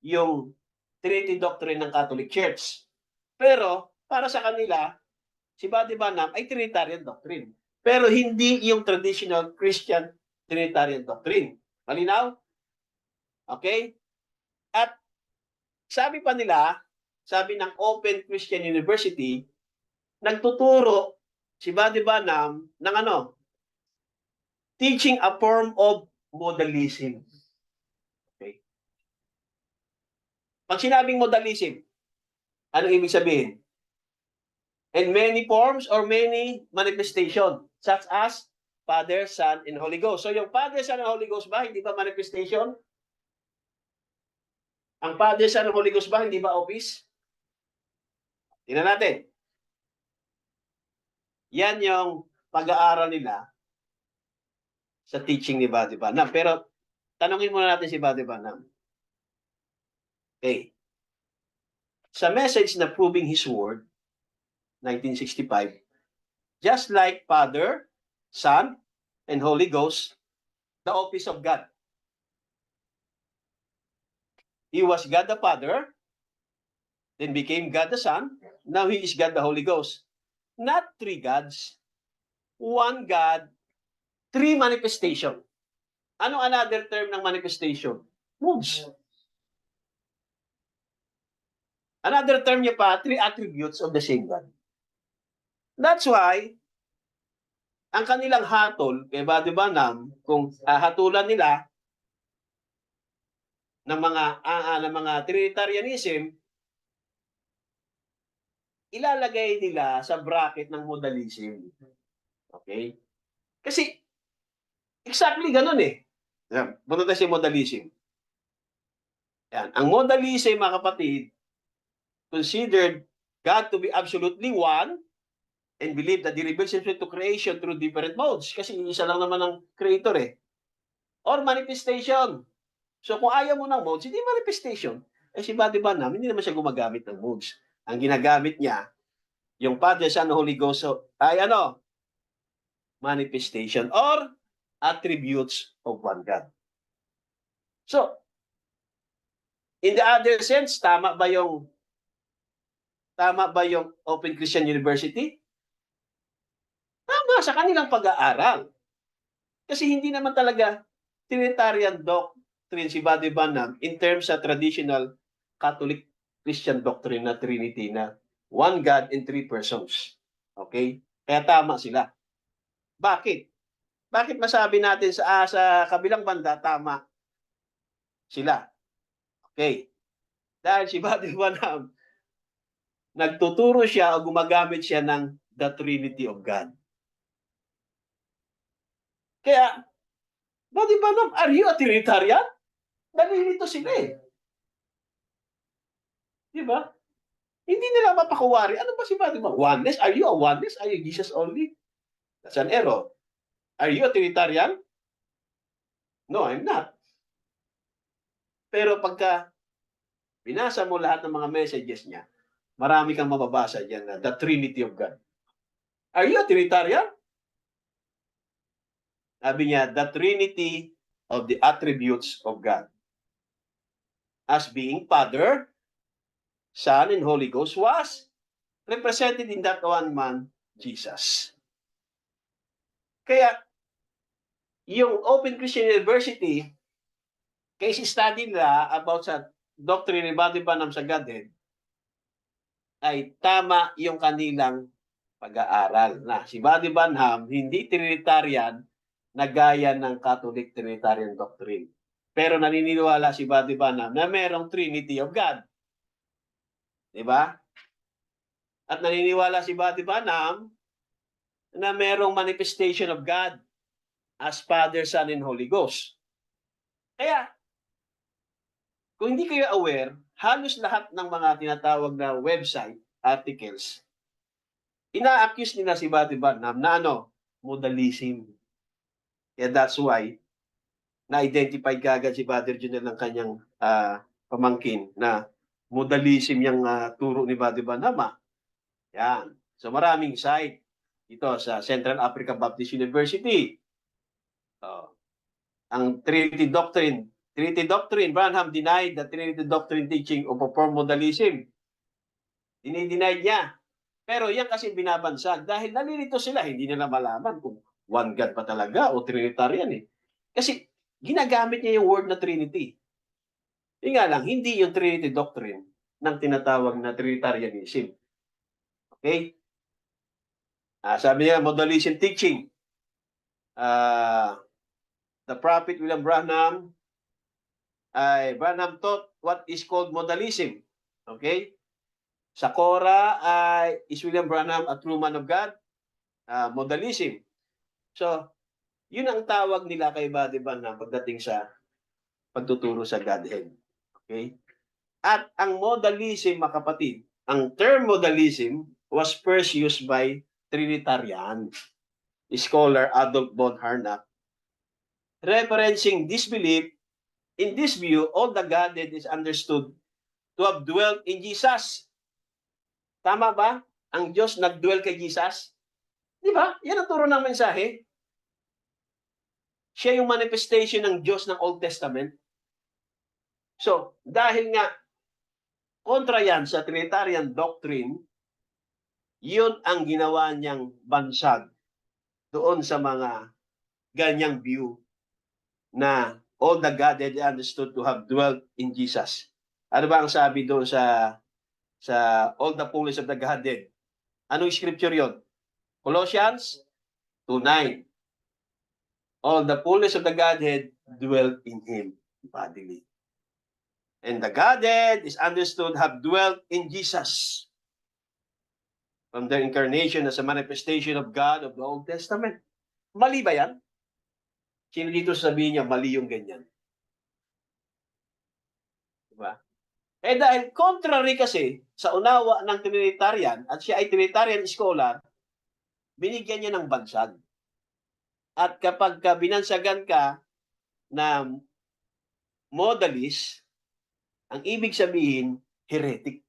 Speaker 1: yung Trinity doctrine ng Catholic Church. Pero, para sa kanila, si Buddy Branham ay Trinitarian doctrine. Pero hindi yung traditional Christian Trinitarian doctrine. Malinaw? Okay? At sabi pa nila, sabi ng Open Christian University, nagtuturo si Buddy Branham ng teaching a form of modalism. Okay? Pag sinabing modalism, ano ibig sabihin? and many forms or many manifestation, such as Father, Son, and Holy Ghost. So yung Father, Son, and Holy Ghost ba, hindi ba manifestation? Ang Father, Son, and Holy Ghost ba, hindi ba office? Tingnan natin. Yan yung pag-aaral nila sa teaching ni Buddy Banam. Pero tanungin muna natin si Buddy Banam. Okay. Sa message na Proving His Word, 1965, just like Father, Son, and Holy Ghost, the office of God. He was God the Father, then became God the Son. Now He is God the Holy Ghost. Not three gods, one God, three manifestation. Ano another term ng manifestation? Moves. Another term niya pa, three attributes of the same God. That's why, ang kanilang hatol, kay Buddy Banam, kung hatulan nila ng mga Trinitarianism, ilalagay nila sa bracket ng modalism. Okay? Kasi, exactly ganun eh. Yan, punta tayo sa modalism. Yan. Ang modalism, mga kapatid, considered God to be absolutely one and believe that he reveals himself to creation through different modes. Kasi isa lang naman ang creator eh. Or manifestation. So kung ayaw mo ng modes, hindi manifestation. Eh si Buddy Banam, hindi naman siya gumagamit ng modes. Ang ginagamit niya, yung Father, Son, Holy Ghost, ay ano? Manifestation or attributes of one God. So, in the other sense, tama ba yung Open Christian University? Tama sa kanilang pag-aaral. Kasi hindi naman talaga Trinitarian doctrine si Buddy Banam in terms sa traditional Catholic Christian doctrine na Trinity na one God in three persons. Okay? Kaya tama sila. Bakit? Bakit masabi natin sa kabilang banda tama sila? Okay. Dahil si Buddy Banam, nagtuturo siya o gumagamit siya ng the Trinity of God. Kaya, Buddy Banam, are you a Trinitarian? Nalilito sila eh. Di ba? Hindi nila mapakuwari. Ano ba si Buddy Banam? Oneness? Are you a oneness? Are you Jesus only? That's an error. Are you a Trinitarian? No, I'm not. Pero pagka binasa mo lahat ng mga messages niya, marami kang mababasa dyan na the Trinity of God. Are you a Trinitarian? Sabi niya, the Trinity of the attributes of God. As being Father, Son, and Holy Ghost was represented in that one man, Jesus. Kaya, yung Open Christian University, case study nila about sa doctrine ni Buddy Banam sa Godhead, ay tama yung kanilang pag-aaral. Na si Buddy Banham, hindi Trinitarian na gaya ng Catholic Trinitarian doctrine. Pero naniniwala si Buddy Banham na merong Trinity of God. Diba? At naniniwala si Buddy Banham na merong manifestation of God as Father, Son, and Holy Ghost. Kaya, kung hindi kayo aware, halos lahat ng mga tinatawag na website articles, ina-accuse nila si Buddy Banham na ano, modalism. Kaya that's why, na-identify kagad si Father Junel ng kanyang pamangkin na modalism yung turo ni Buddy Banham. Yan. So maraming site ito sa Central Africa Baptist University. Ang Trinity Doctrine, Branham denied the Trinity Doctrine teaching of a form modalism. Dinidenied niya. Pero yan kasi binabansag dahil nalilito sila, hindi nila malaman kung one God pa talaga o Trinitarian eh. Kasi ginagamit niya yung word na Trinity. Yung nga lang, hindi yung Trinity Doctrine ng tinatawag na Trinitarianism. Okay? Sabi niya, modalism teaching. The Prophet William Branham taught what is called modalism. Okay? Sa Cora ay is William Branham a true man of God? Modalism. So, yun ang tawag nila kay Buddy Branham pagdating sa pagtuturo sa Godhead. Okay? At ang modalism, mga kapatid, ang term modalism was first used by Trinitarian scholar Adolf von Harnack, referencing this belief. In this view, all the Godhead is understood to have dwelt in Jesus. Tama ba? Ang Diyos nagdwell kay Jesus? Di ba? Yan ang turo ng mensahe. Siya yung manifestation ng Diyos ng Old Testament. So, dahil nga kontra yan sa Trinitarian doctrine, yun ang ginawa niyang bansag doon sa mga ganyang view na all the Godhead understood to have dwelt in Jesus. Ano ba ang sabi doon sa all the fullness of the Godhead? Anong scripture yon? Colossians 2:9. All the fullness of the Godhead dwelt in Him bodily. And the Godhead is understood have dwelt in Jesus from their incarnation as a manifestation of God of the Old Testament. Mali ba yan? Sino dito sabihin niya, mali yung ganyan? Diba? Dahil contrary kasi sa unawa ng Trinitarian at siya ay Trinitarian scholar, binigyan niya ng bansag. At kapag binansagan ka na modalist, ang ibig sabihin, heretic.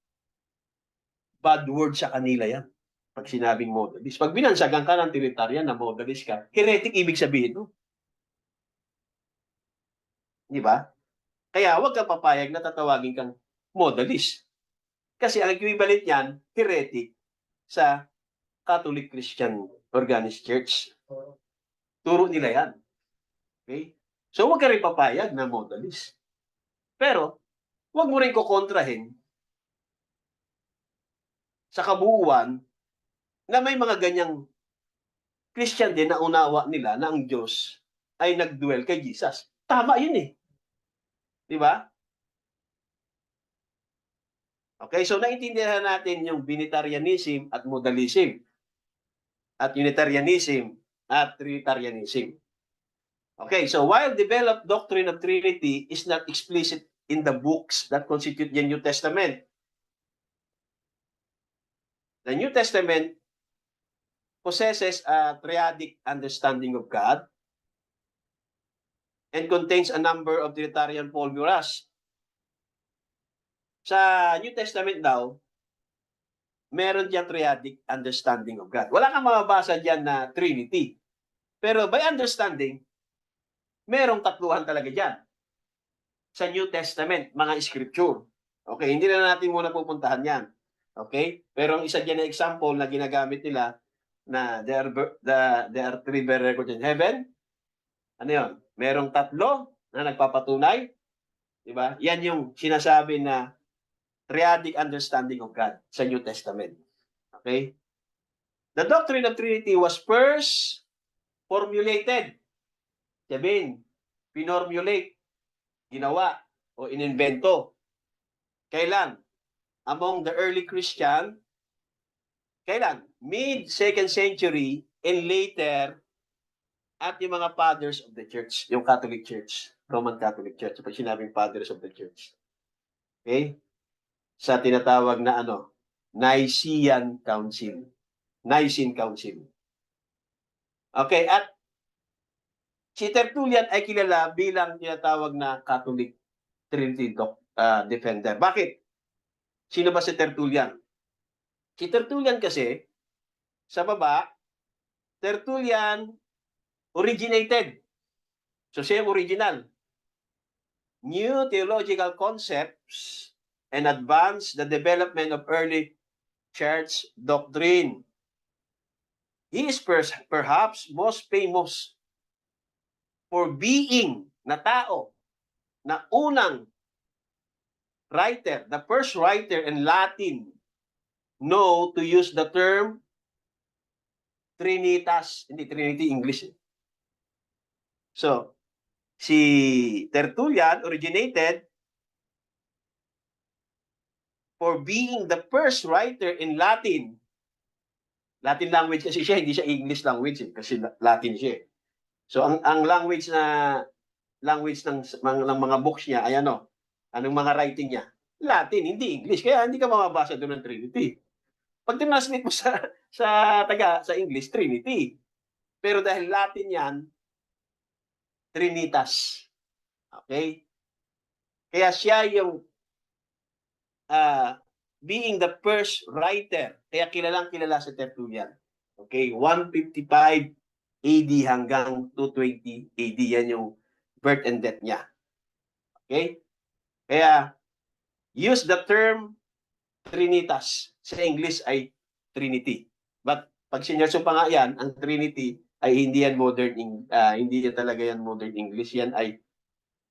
Speaker 1: Bad word sa kanila yan. Pag sinabing modalist. Pag binansagan ka ng Trinitarian na modalist ka, heretic ibig sabihin no? Di ba? Kaya huwag kang papayag na tatawagin kang modalist. Kasi ang equivalent niyan, heretic sa Catholic Christian Organized Church. Turo nila yan. Okay? So huwag ka rin papayag na modalist. Pero, huwag mo rin kukontrahin sa kabuuan na may mga ganyang Christian din na unawa nila na ang Diyos ay nagdwell kay Jesus. Tama yun eh. Di ba? Okay, so naintindihan natin yung Binitarianism at Modalism at Unitarianism at Trinitarianism. Okay, so while developed doctrine of Trinity is not explicit in the books that constitute the New Testament, the New Testament possesses a triadic understanding of God and contains a number of Trinitarian formulas. Sa New Testament daw, meron diyang triadic understanding of God. Wala kang mababasa diyan na Trinity. Pero by understanding, merong tatluhan talaga diyan. Sa New Testament, mga scripture. Okay, hindi na natin muna pupuntahan yan. Okay? Pero ang isa diyan na example na ginagamit nila na there are three better records in heaven. Ano yun? Merong tatlo na nagpapatunay. Diba? Yan yung sinasabi na triadic understanding of God sa New Testament. Okay? The doctrine of Trinity was first formulated. Sabihin, pinormulate, ginawa, o inimbento. Kailan? Among the early Christian, kailan? Mid-2nd century and later at yung mga fathers of the church, yung Catholic Church, Roman Catholic Church, pag sinabing fathers of the church. Okay? Sa tinatawag na Nicene Council. Nicene Council. Okay, at si Tertullian ay kilala bilang tinatawag na Catholic Trinity Defender. Bakit? Sino ba si Tertullian? Si Tertullian kasi, sa baba, Tertullian originated. So siya yung original. New theological concepts and advance the development of early church doctrine. He is perhaps most famous for being na tao na unang writer, the first writer in Latin know to use the term Trinitas, hindi Trinity, English. So, si Tertullian originated for being the first writer in Latin. Latin language kasi siya, hindi siya English language kasi Latin siya. So ang language ng mga books niya ay ano? Anong mga writing niya? Latin, hindi English. Kaya hindi ka mababasa doon ng Trinity. Pag tinranslate mo sa English, Trinity. Pero dahil Latin 'yan, Trinitas. Okay? Kaya siya yung being the first writer. Kaya kilalang-kilala si Tertullian. Okay, 155 AD hanggang 220 AD. Yan yung birth and death niya. Okay? Kaya, use the term Trinitas. Sa English ay Trinity. But pag sinerso pa nga yan, ang Trinity ay hindi yan hindi yan talaga yan modern English. Yan ay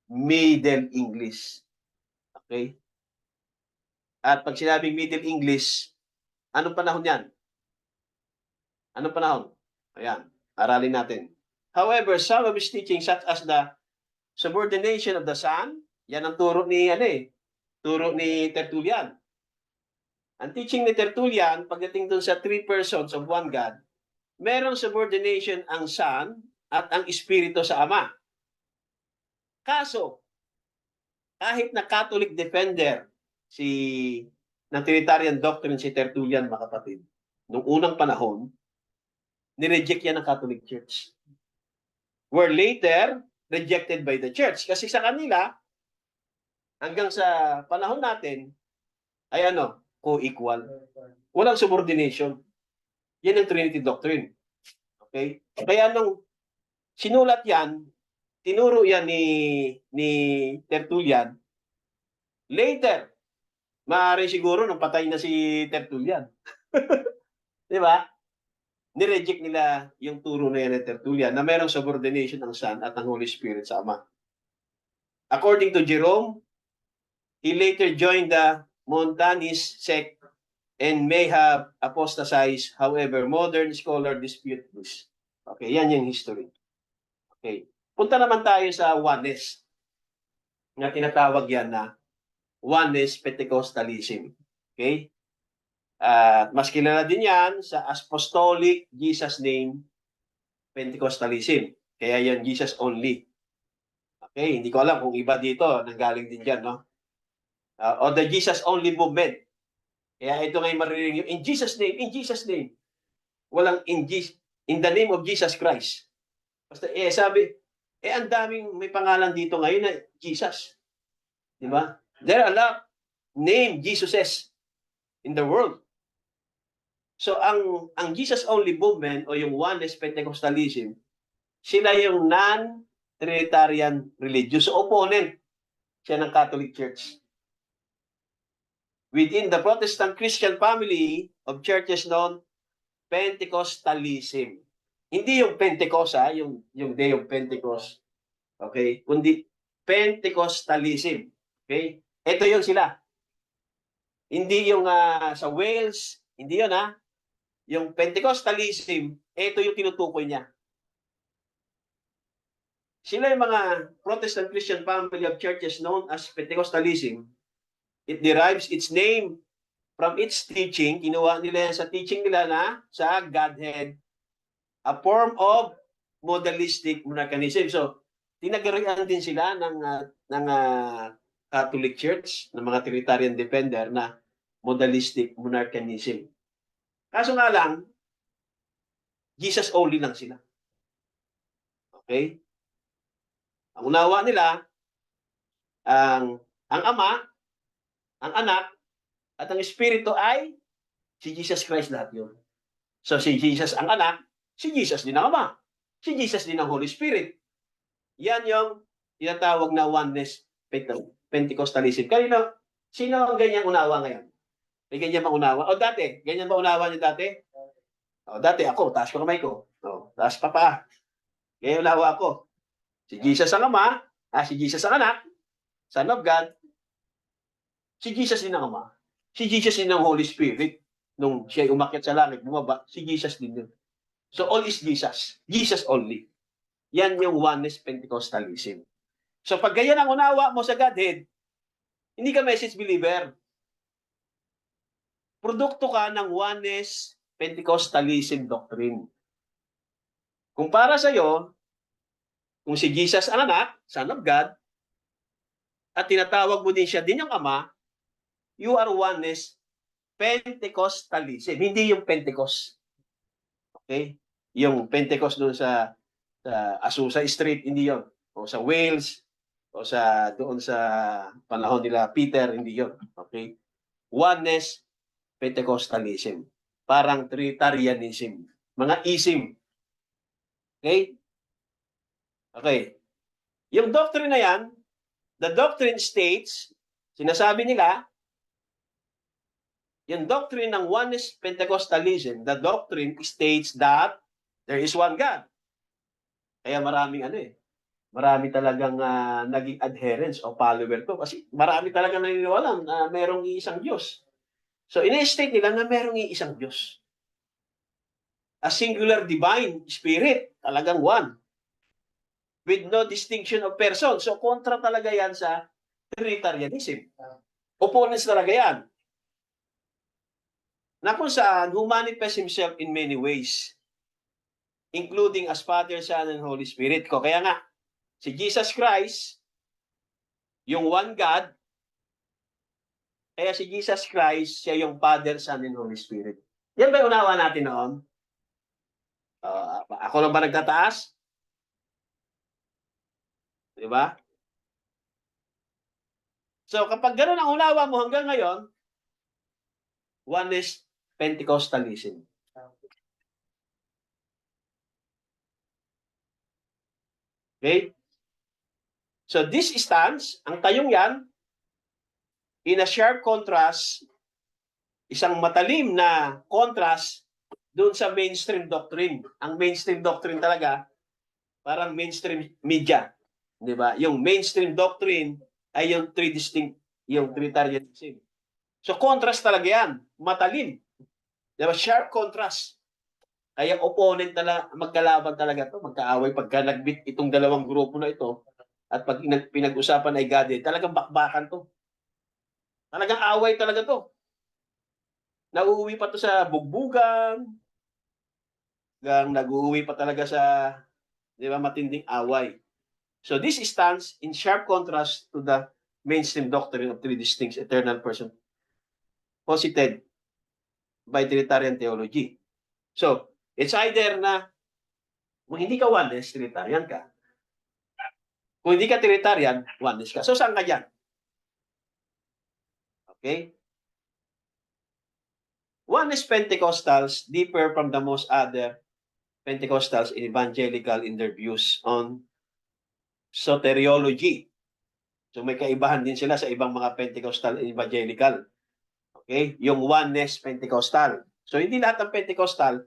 Speaker 1: Middle English. Okay? At pag sinabing Middle English, anong panahon yan? Anong panahon? Ayan, aralin natin. However, some of his teachings such as the subordination of the Son, yan ang turo ni Tertullian. Ang teaching ni Tertullian, pagdating dun sa three persons of one God, merong subordination ang Son at ang Espiritu sa Ama. Kaso, kahit na Catholic defender ng Trinitarian doctrine si Tertullian, mga kapatid, nung unang panahon, nireject yan ng Catholic Church. Were later rejected by the Church. Kasi sa kanila, hanggang sa panahon natin, ay co-equal. Walang subordination. Yan ang Trinity doctrine. Okay? Kaya nung sinulat yan, tinuro yan ni Tertullian, later, maaari siguro nung patay na si Tertullian. Di ba? Nireject nila yung turo na yan ni Tertullian na mayroong subordination ng Son at ng Holy Spirit sa Ama. According to Jerome, he later joined the Montanist sect and may have apostatized. However, modern scholar dispute this. Okay, yan yung history. Okay. Punta naman tayo sa oneness na tinatawag yan na oneness Pentecostalism. Okay? Mas kilala din yan sa Apostolic Jesus Name Pentecostalism. Kaya yan Jesus only. Okay, hindi ko alam kung iba dito nanggaling din dyan, no? O the Jesus only movement. Kaya ito ngayon maririnig yung in Jesus name. Walang in the name of Jesus Christ. Basta sabi, ang daming may pangalan dito ngayon na Jesus. Di ba? There are a lot named Jesuses in the world. So ang Jesus only movement o yung oneness Pentecostalism, sila yung non-Trinitarian religious opponent siya ng Catholic Church. Within the Protestant Christian family of churches known Pentecostalism. Hindi yung Pentecost, yung Day of Pentecost. Okay? Kundi Pentecostalism. Okay? Ito yung sila. Hindi yung sa Wales, hindi yun Yung Pentecostalism, ito yung tinutukoy niya. Sila yung mga Protestant Christian family of churches known as Pentecostalism. It derives its name from its teaching. Kinuha nila yan sa teaching nila na sa Godhead, a form of modalistic monarchianism. So, tinagurian din sila ng Catholic Church, ng mga Trinitarian defender na modalistic monarchianism. Kaso nga lang, Jesus only lang sila. Okay? Ang unawa nila, ang Ama, ang Anak, at ang Espiritu ay si Jesus Christ lahat yun. So si Jesus ang Anak, si Jesus din ang Ama, si Jesus din ang Holy Spirit. Yan yung tinatawag na oneness Pentecostalism. Sino ang ganyang unawa ngayon? May ganyan bang unawa? O dati, ganyan ba unawa niyo dati? O dati ako, taas ko kamay ko. O, taas pa pa. Ganyan unawa ko. Si Jesus ang Ama, si Jesus ang Anak, Son of God, si Jesus din ang Ama. Si Jesus din ang Holy Spirit. Nung siya umakyat sa langit, bumaba, si Jesus din yun. So all is Jesus. Jesus only. Yan yung oneness Pentecostalism. So pag ganyan ang unawa mo sa Godhead, hindi ka message believer. produkto ka ng Oneness Pentecostalism doctrine. Kung para sa'yo, kung si Jesus ang anak, Son of God, at tinatawag mo din siya din yung Ama, you are Oneness Pentecostalism, hindi yung Pentecost. Okay? Yung Pentecost doon sa Azusa Street, hindi yon. O sa Wales, o doon sa panahon nila Peter, hindi yon. Okay? Oneness Pentecostalism. Parang Trinitarianism. Mga ism. Okay? Okay. Yung doctrine na yan, the doctrine states, sinasabi nila, yung doctrine ng Oneness Pentecostalism, the doctrine states that there is one God. Kaya marami talagang naging adherents o follower to kasi marami talagang naniniwala na merong iisang Diyos. So, in-state nila na merong iisang Diyos. A singular divine spirit, talagang one. With no distinction of person. So, kontra talaga yan sa Trinitarianism. Opponents talaga yan. Na kung saan, who manifests himself in many ways, including as Father, Son, and Holy Spirit. Kaya nga, si Jesus Christ, yung one God, kaya si Jesus Christ, siya yung Father, Son, and Holy Spirit. Yan ba unawa natin noon? Ako lang ba nagtataas? Di ba? So, kapag gano'n ang unawa mo hanggang ngayon, Oneness Pentecostalism. Okay? So, this stands, ang tayong yan, in a sharp contrast, isang matalim na contrast doon sa mainstream doctrine. Ang mainstream doctrine talaga, parang mainstream media. Di ba? Yung mainstream doctrine ay yung yung Trinitarianism. So, contrast talaga yan. Matalim. Di ba? Sharp contrast. Kaya opponent talaga, magkalaban talaga to, magkaaway pagka nagbit itong dalawang grupo na ito at pag pinag-usapan ay God, talagang bakbakan to. Talagang away talaga to. Nauuwi pa to sa bugbugan, nag-uuwi pa talaga sa, di ba, matinding away. So this stands in sharp contrast to the mainstream doctrine of three distinct eternal persons posited by Trinitarian theology. So, it's either na kung hindi ka oneness, Trinitarian ka. Kung hindi ka Trinitarian, oneness ka. So, saan ka dyan? Okay? Oneness Pentecostals differ from the most other Pentecostals in evangelical in their views on soteriology. So, may kaibahan din sila sa ibang mga Pentecostal evangelical. Okay? Yung Oneness Pentecostal. So, hindi lahat ng Pentecostal,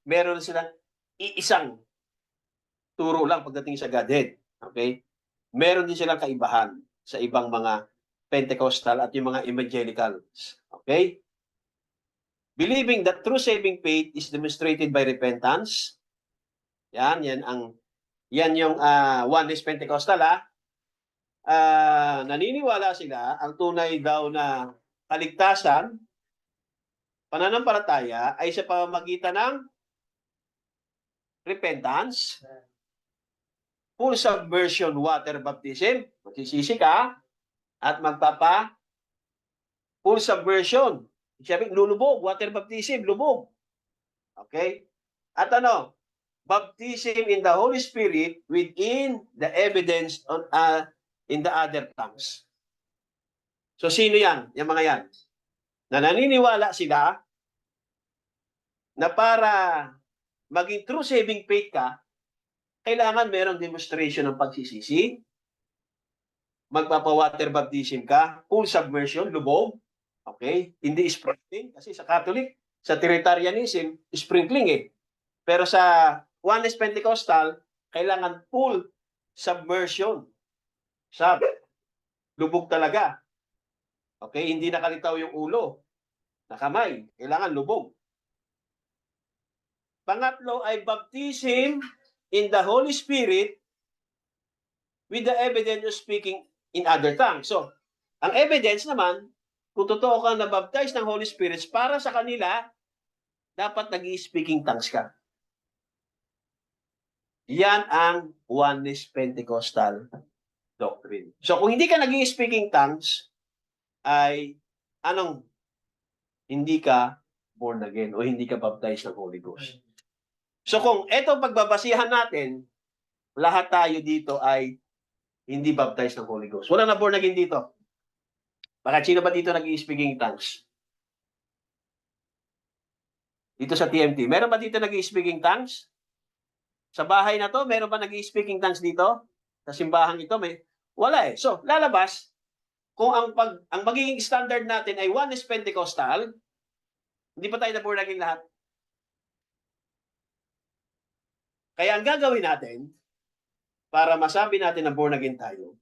Speaker 1: meron silang iisang turo lang pagdating sa Godhead. Okay? Meron din silang kaibahan sa ibang mga Pentecostal at yung mga evangelicals. Okay? Believing that true saving faith is demonstrated by repentance. Yan yung Oneness Pentecostal naniniwala sila ang tunay daw na kaligtasan, pananampalataya ay sa pamamagitan ng repentance, full submersion water baptism, magsisisi ka, at full submersion. Sabi, lulubog, water baptism, lubog. Okay? At baptism in the Holy Spirit within the evidence on in the other tongues. So, sino yan? Yung mga yan. Na naniniwala sila na para maging true saving faith ka, kailangan merong demonstration ng pagsisisi, magpapa-water baptism ka, full submersion, lubog, okay? Hindi sprinkling, kasi sa Catholic, sa Trinitarianism, sprinkling Pero sa Oneness Pentecostal, kailangan full submersion. Lubog talaga. Okay? Hindi nakalitaw yung ulo. Nakamay. Kailangan lubog. Pangatlo ay baptism in the Holy Spirit with the evidence of speaking in other tongues. So, ang evidence naman kung totoo kang nabaptize ng Holy Spirit, para sa kanila, dapat nag-i-speaking tongues ka. Yan ang Oneness Pentecostal doctrine. So kung hindi ka nag-i-speaking tongues, ay anong hindi ka born again o hindi ka baptized ng Holy Ghost. So kung eto pagbabasihan natin, lahat tayo dito ay hindi baptized ng Holy Ghost. Wala na born again dito. Bakit sino ba dito nag-i-speaking tongues? Dito sa TMT. Meron ba dito nag-i-speaking tongues? Sa bahay na to, meron ba nag-i-speaking tongues dito? Sa simbahan ito, may wala eh. So, lalabas kung ang magiging standard natin ay Oneness Pentecostal, hindi pa tayo na born again lahat. Kaya ang gagawin natin para masabi natin na born again tayo,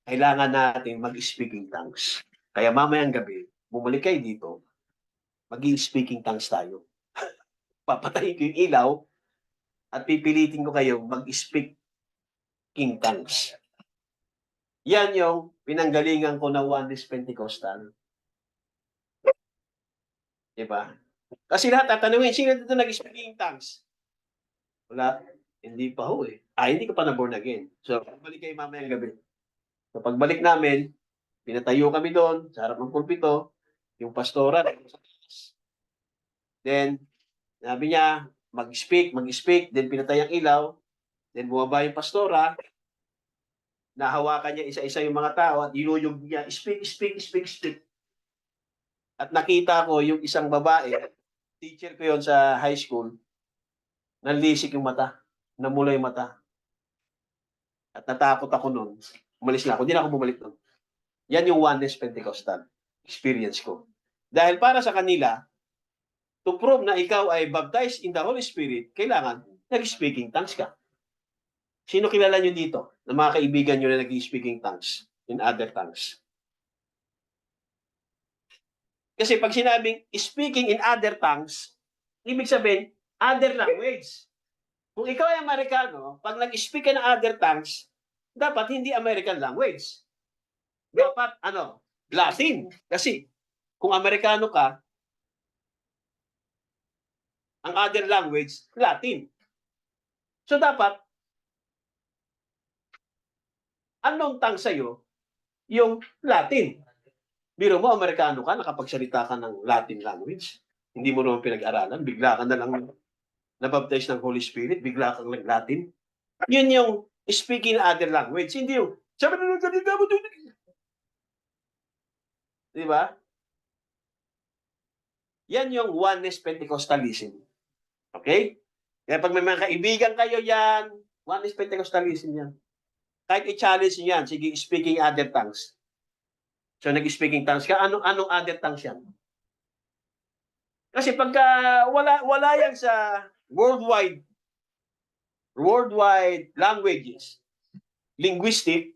Speaker 1: kailangan natin mag-speaking tongues. Kaya mamayang gabi, bumalik kayo dito, mag-speaking tongues tayo. Papatayin ko yung ilaw at pipilitin ko kayo mag-speaking tongues. Yan yung pinanggalingan ko na Oneness Pentecostal. Diba? Kasi lahat tatanungin, sino dito nag-speaking tongues? Wala. Hindi pa ho eh. Hindi ka pa na born again. So, balik kayo mamayang gabi. So, pagbalik namin, pinatayo kami doon, sa harap ng pulpito, yung pastora, then, sabi niya, mag-speak, then pinatay ang ilaw, then bumaba yung pastora, nahawakan niya isa-isa yung mga tao at inuyog niya, speak. At nakita ko yung isang babae, teacher ko yon sa high school, nanlisik yung mata, namula yung mata. At natakot ako noon. Umalis na ako. Hindi na ako bumalik noon. Yan yung Oneness Pentecostal experience ko. Dahil para sa kanila, to prove na ikaw ay baptized in the Holy Spirit, kailangan nag-speaking tongues ka. Sino kilala nyo dito na mga kaibigan nyo na nag-speaking tongues in other tongues? Kasi pag sinabing speaking in other tongues, ibig sabihin, other language. Kung ikaw ay Amerikano, pag nag-speak ka ng other tongues, dapat hindi American language. Dapat, Latin. Kasi, kung Amerikano ka, ang other language, Latin. So, dapat, anong tongue sa'yo? Yung Latin. Biro mo, Amerikano ka, nakapagsalita ka ng Latin language. Hindi mo naman pinag-aralan, bigla ka na lang nabaptize ng Holy Spirit, bigla kang nag-Latin. Yun yung speaking other language. Hindi yung, sabi na nagsalita mo, di ba? Yan yung Oneness Pentecostalism. Okay? Kaya pag may mga kaibigan kayo yan, Oneness Pentecostalism yan. Kahit i-challenge nyo yan, sige, speaking other tongues. So, nag-speaking tongues ka, anong other tongues yan? Kasi pagka wala yan sa worldwide languages, linguistic,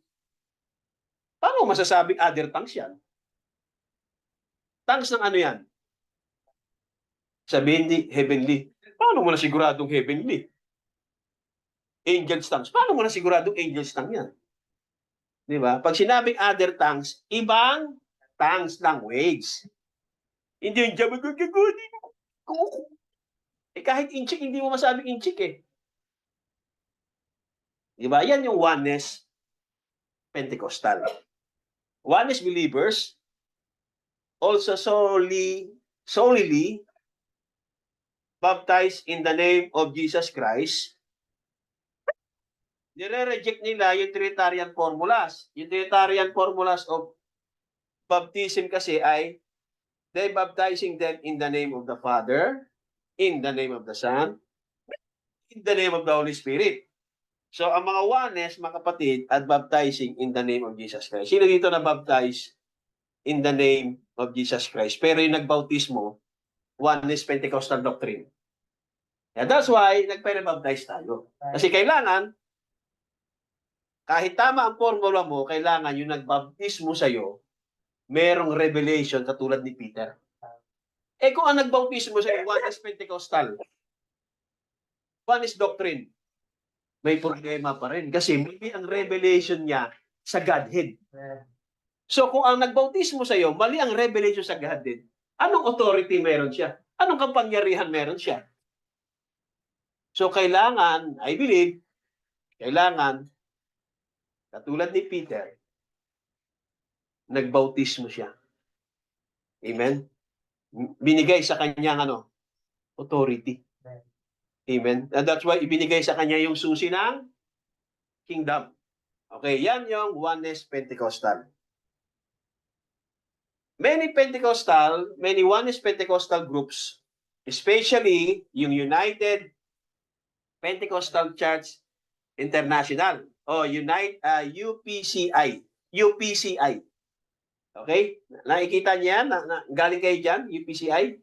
Speaker 1: paano masasabing other tongues yan? Tongues ng ano yan? Sabihin di, heavenly. Paano mo na siguradong heavenly? Angel's tongues. Paano mo na siguradong angel's tongue yan? Di ba? Pag sinabing other tongues, ibang tongues language. Hindi yung kahit inchik, hindi mo masabing inchik eh. Di ba? Yan yung Oneness Pentecostal. Oneness believers also solely baptized in the name of Jesus Christ. Nire-reject nila yung Trinitarian formulas. Yung Trinitarian formulas of baptism kasi ay they baptizing them in the name of the Father, in the name of the Son, in the name of the Holy Spirit. So, ang mga Oneness, mga kapatid, at baptizing in the name of Jesus Christ. Sino dito na baptize in the name of Jesus Christ? Pero yung nagbautismo, Oneness Pentecostal doctrine. Yeah, that's why nagpe-rebaptize tayo. Kasi kailangan, kahit tama ang formula mo, kailangan yung nagbaptismo sa'yo, merong revelation katulad ni Peter. Kung ang nagbautismo sa'yo, Oneness Pentecostal, Oneness doctrine, may problema pa rin. Kasi maybe ang revelation niya sa Godhead. So kung ang nagbautismo sa iyo, mali ang revelation sa Godhead, anong authority meron siya? Anong kapangyarihan meron siya? So kailangan, I believe, kailangan, katulad ni Peter, nagbautismo siya. Amen? Binigay sa kanyang authority. Amen? And that's why ibinigay sa kanya yung susi ng kingdom. Okay, yan yung Oneness Pentecostal. Many Oneness Pentecostal groups, especially yung United Pentecostal Church International o UPCI. UPCI. Okay? Nakikita niya galing kayo dyan, UPCI?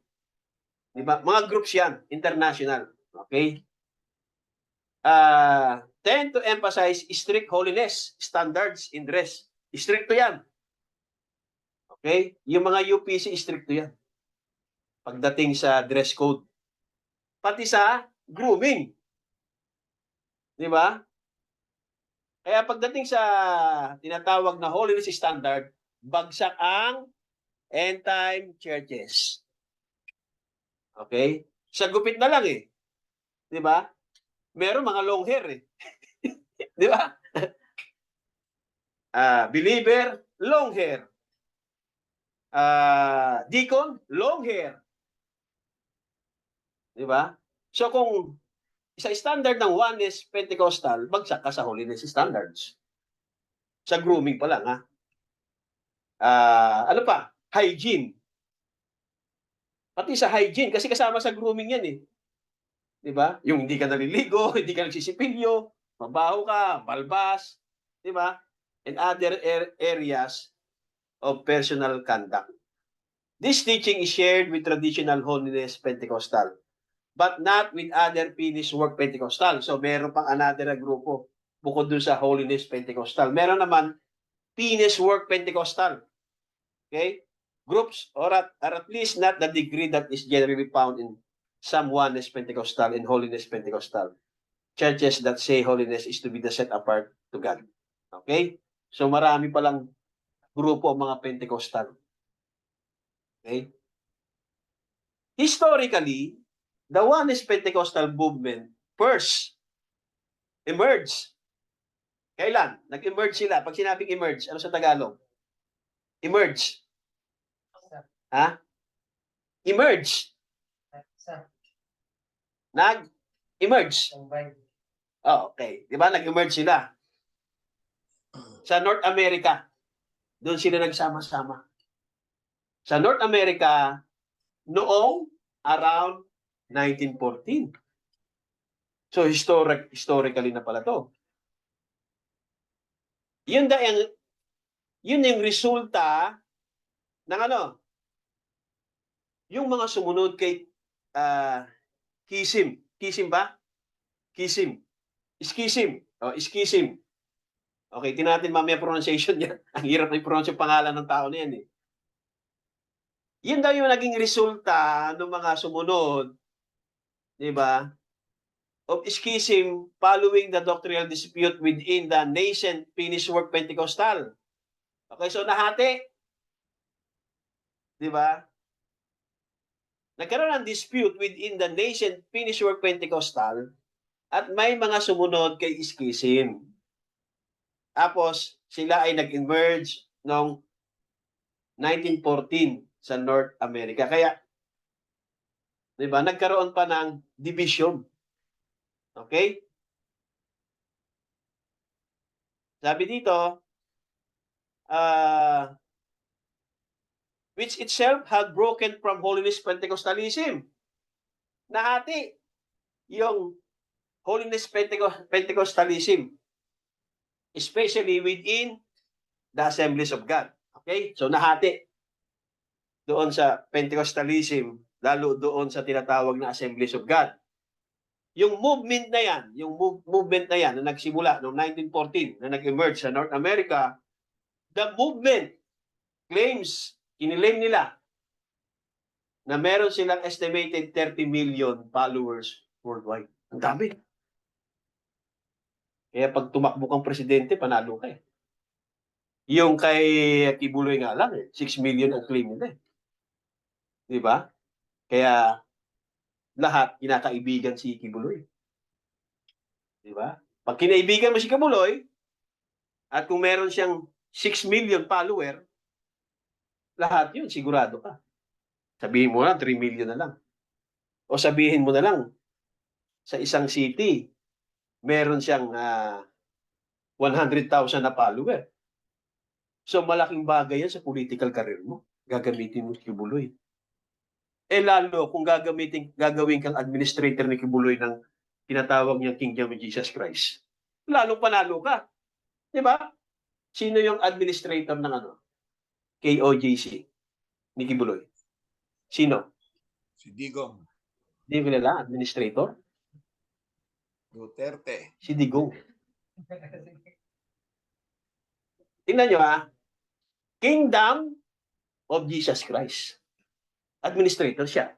Speaker 1: Diba? Mga groups yan, international. Okay? Tend to emphasize strict holiness standards in dress. Stricto yan. Okay? Yung mga UPC, stricto yan. Pagdating sa dress code. Pati sa grooming. Di ba? Kaya pagdating sa tinatawag na holiness standard, bagsak ang end-time churches. Okay? Sa gupit na lang eh. Di ba? Meron mga long hair eh. Di ba? Believer, long hair. Deacon, long hair. Di ba? So kung sa standard ng Oneness Pentecostal, bagsak ka sa holiness standards. Sa grooming pa lang, ha? Ano pa? Hygiene. Pati sa hygiene, kasi kasama sa grooming yan eh. Di ba? Yung hindi ka naliligo, hindi ka nagsisipilyo, mabaho ka, balbas, di ba? And other areas of personal conduct. This teaching is shared with traditional holiness Pentecostal, but not with other finished work Pentecostal. So meron pang another grupo bukod dun sa holiness Pentecostal. Meron naman finished work Pentecostal. Okay? Groups or at least not the degree that is generally found in some Oneness Pentecostal and holiness Pentecostal. Churches that say holiness is to be the set apart to God. Okay? So marami palang grupo ang mga Pentecostal. Okay? Historically, the Oneness Pentecostal movement first emerged. Kailan? Nag-emerge sila. Pag sinabing emerge, ano sa Tagalog? Emerge. Ha? Emerge. Nag-emerge. Oh, okay. Di ba? Nag-emerge sila. Sa North America, doon sila nagsama-sama. Sa North America, noong around 1914. So, historically na pala to. Yun yung resulta ng yung mga sumunod kay Kisim. Kisim ba? Kisim. Schism. O, schism. Okay, tinatin mamaya pronunciation niya. Ang hirap na i-pronounce yung pangalan ng tao na yan eh. Yun daw yung naging resulta ng mga sumunod, di ba, of schism following the doctrinal dispute within the nascent finished work Pentecostal. Okay, so nahati. Di ba? Nagkaroon ng dispute within the nascent finished work Pentecostal at may mga sumunod kay schism. Tapos, sila ay nag-emerge noong 1914 sa North America. Kaya, di ba, nagkaroon pa ng division. Okay? Sabi dito, which itself had broken from holiness Pentecostalism. Nahati yung holiness Pentecostalism, especially within the Assemblies of God. Okay? So nahati doon sa Pentecostalism, lalo doon sa tinatawag na Assemblies of God. Yung movement na yan, na nagsimula noong 1914, na nag-emerge sa North America, the movement claims, kinilaim nila, na meron silang estimated 30 million followers worldwide. Ang dami. Kaya pag tumakbo kang presidente, panalo ka eh. Yung kay Kibuloy nga lang, 6 million ang claim nila. Di ba? Kaya lahat kinakaibigan si Kibuloy. Di ba? Pag kinaibigan mo si Kibuloy, at kung meron siyang 6 million follower, lahat yun, sigurado ka. Sabihin mo lang, 3 million na lang. O sabihin mo na lang, sa isang city, meron siyang 100,000 na follower. So malaking bagay yan sa political career mo. Gagamitin mo si Kibuloy. Lalo kung gagawin kang administrator ni Kibuloy ng tinatawag niyang Kingdom of Jesus Christ. Lalong panalo ka. Di ba? Sino yung administrator ng KOJC ni Kibuloy? Sino?
Speaker 2: Si Digong
Speaker 1: Hindi ko nila, administrator?
Speaker 2: Duterte.
Speaker 1: Si Digong. Tingnan nyo Kingdom of Jesus Christ. Administrator siya.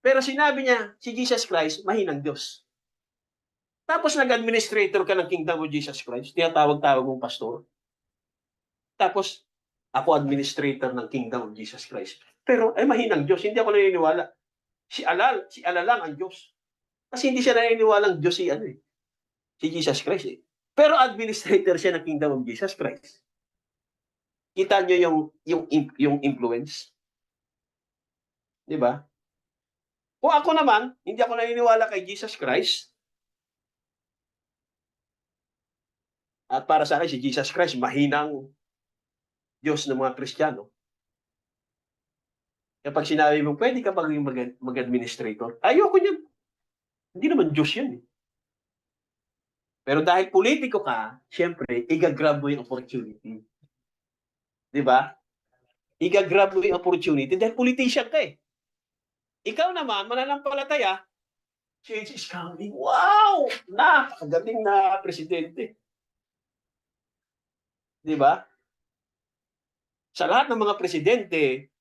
Speaker 1: Pero sinabi niya, si Jesus Christ, mahinang Diyos. Tapos nag-administrator ka ng Kingdom of Jesus Christ, tinatawag-tawag mong pastor. Tapos, ako administrator ng Kingdom of Jesus Christ. Pero, mahinang Diyos. Hindi ako naniniwala. Si Allah lang ang Diyos. Kasi hindi siya naniniwalang Diyos si Jesus Christ Pero administrator siya ng Kingdom of Jesus Christ. Kita nyo yung influence? Di ba? Kung ako naman, hindi ako naniniwala kay Jesus Christ, at para sa akin, si Jesus Christ, mahinang Diyos ng mga Kristiyano. Kapag sinabi mo, pwede ka maging mag-administrator, ayoko niyan. Hindi naman Diyos yun. Pero dahil politiko ka, siyempre, igagrab mo yung opportunity. Di ba? Igagrab mo yung opportunity dahil politician ka Ikaw naman, mananampalataya, change is coming. Wow! Napakagaling na presidente. Di ba? Sa lahat ng mga presidente,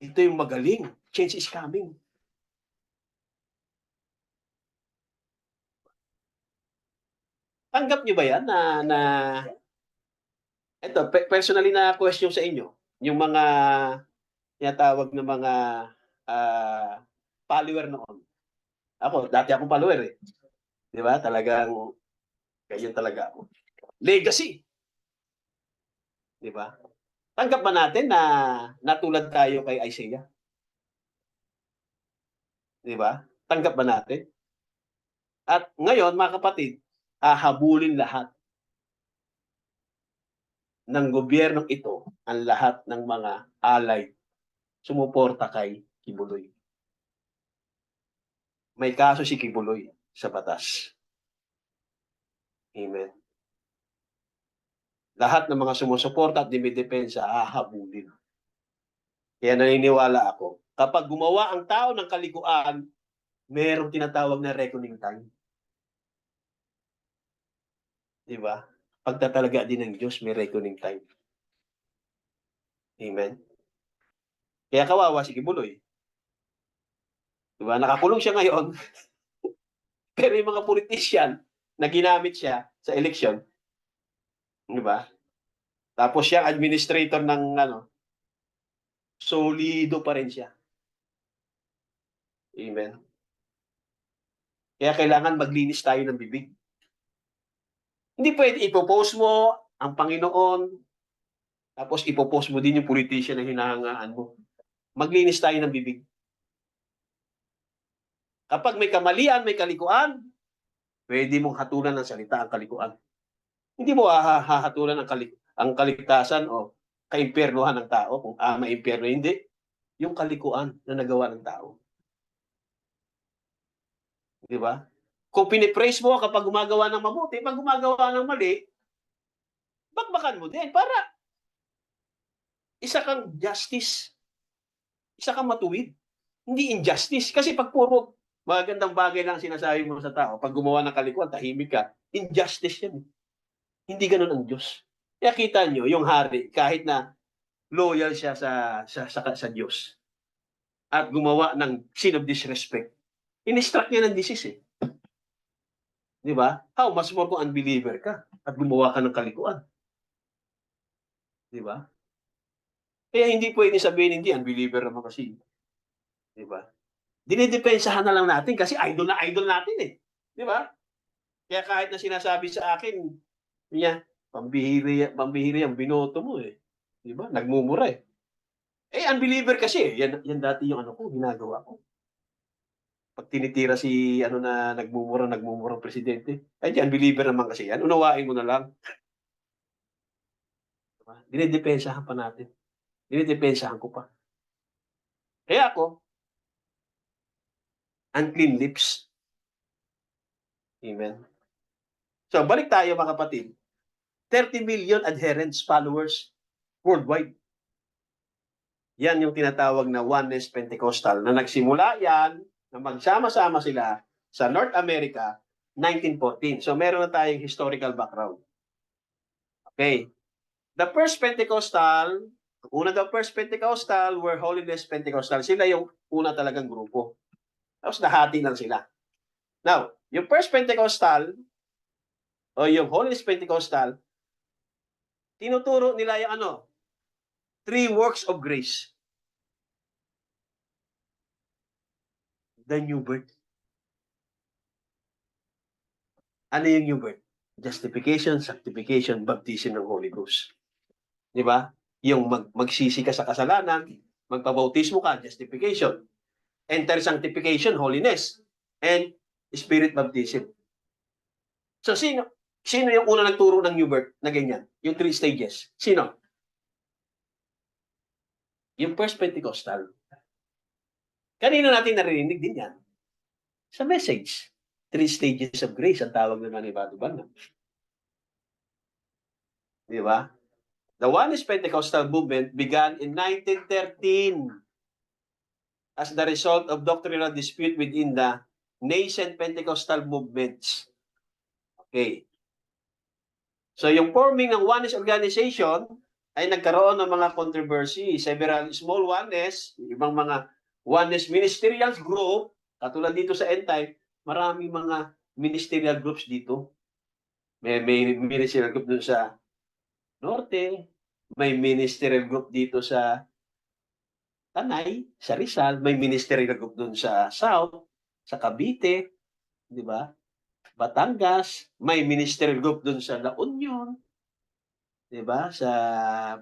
Speaker 1: ito yung magaling. Change is coming. Tanggap niyo ba yan na ito, personally na question sa inyo, yung mga tinatawag na mga follower noon. Ako, dati akong follower Di ba? Talagang, ganyan talaga ako. Legacy. Di ba? Tanggap ba natin na natulad tayo kay Isaiah? Di ba? Tanggap ba natin? At ngayon, mga kapatid, hahabulin lahat ng gobyernong ito ang lahat ng mga alay sumuporta kay Kibuloy. May kaso si Kibuloy sa batas. Amen. Lahat ng mga sumusuporta at dumidepensa, hahabulin. Kaya naniniwala ako, kapag gumawa ang tao ng kalikuan, merong tinatawag na reckoning time. Di ba? Pagtatalaga din ng Diyos, may reckoning time. Amen. Kaya kawawa si Kibuloy. Di ba? Nakakulong siya ngayon. Pero yung mga politician na ginamit siya sa eleksyon, di ba? Tapos siya administrator ng solido pa rin siya. Amen. Kaya kailangan maglinis tayo ng bibig. Hindi pwede ipopost mo ang Panginoon, tapos ipopost mo din yung politician na hinahangaan mo. Maglinis tayo ng bibig. Kapag may kamalian, may kalikuan, pwede mong hatulan ng salita ang kalikuan. Hindi mo hahatulan ang kaligtasan o kaimpyernuhan ng tao kung maimpyerno. Hindi. Yung kalikuan na nagawa ng tao. Di ba? Kung pinipraise mo kapag gumagawa ng mabuti, pag gumagawa ng mali, bakbakan mo din para isa kang justice. Isa kang matuwid. Hindi injustice. Kasi pag puro magandang bagay lang sinasabi mo sa tao, pag gumawa ng kalikuan, tahimik ka, injustice yan. Hindi ganun ang Diyos. Kaya kita nyo, yung hari, kahit na loyal siya sa Diyos at gumawa ng sin of disrespect, in-extract niya ng disease Di ba? How much more kung unbeliever ka at gumawa ka ng kalikuan. Di ba? Kaya hindi pwede sabihin hindi, unbeliever naman kasi. Di ba? Dinidepensahan na lang natin kasi idol na idol natin eh. Di ba? Kaya kahit na sinasabi sa akin, niya, pambihiri ang binoto mo eh. Di ba? Nagmumura eh. Eh, unbeliever kasi eh. Yan dati yung ano ko, ginagawa ko. Pag tinitira si ano na nagmumurang presidente, ay di unbeliever naman kasi yan. Unawain mo na lang. Diba? Dinidepensahan pa natin. Dinidepensahan ko pa. Kaya ako, unclean lips. Amen. So, balik tayo mga kapatid. 30 million adherents, followers worldwide. Yan yung tinatawag na Oneness Pentecostal na nagsimula yan na magsama-sama sila sa North America 1914. So meron na tayong historical background. Okay. The first Pentecostal, the first Pentecostal were Holiness Pentecostal. Sila yung una talagang grupo. Tapos nahati lang sila. Now, yung first Pentecostal o yung Holiness Pentecostal, tinuturo nila yung ano? 3 works of grace. The new birth. Ano yung new birth? Justification, sanctification, baptism ng Holy Ghost. Di ba? Yung magsisi ka sa kasalanan, magpabautismo ka, justification. Enter sanctification, holiness. And spirit baptism. So, sino yung una nagturo ng new birth na ganyan? Yung 3 stages. Sino? Yung first Pentecostal. Kanino natin narinig din yan? Sa message. 3 stages of grace ang tawag naman ni Bato Banam. Di ba? The Oneness Pentecostal movement began in 1913 as the result of doctrinal dispute within the nascent Pentecostal movements. Okay. So yung forming ng Oneness organization ay nagkaroon ng mga controversy. Several small Oneness, ibang mga Oneness ministerial group, katulad dito sa end time, maraming mga ministerial groups dito. May ministerial group dun sa Norte, may ministerial group dito sa Tanay, sa Rizal, may ministerial group dun sa South, sa Cavite, di ba? Batangas, may ministerial group dun sa La Union, di ba? Sa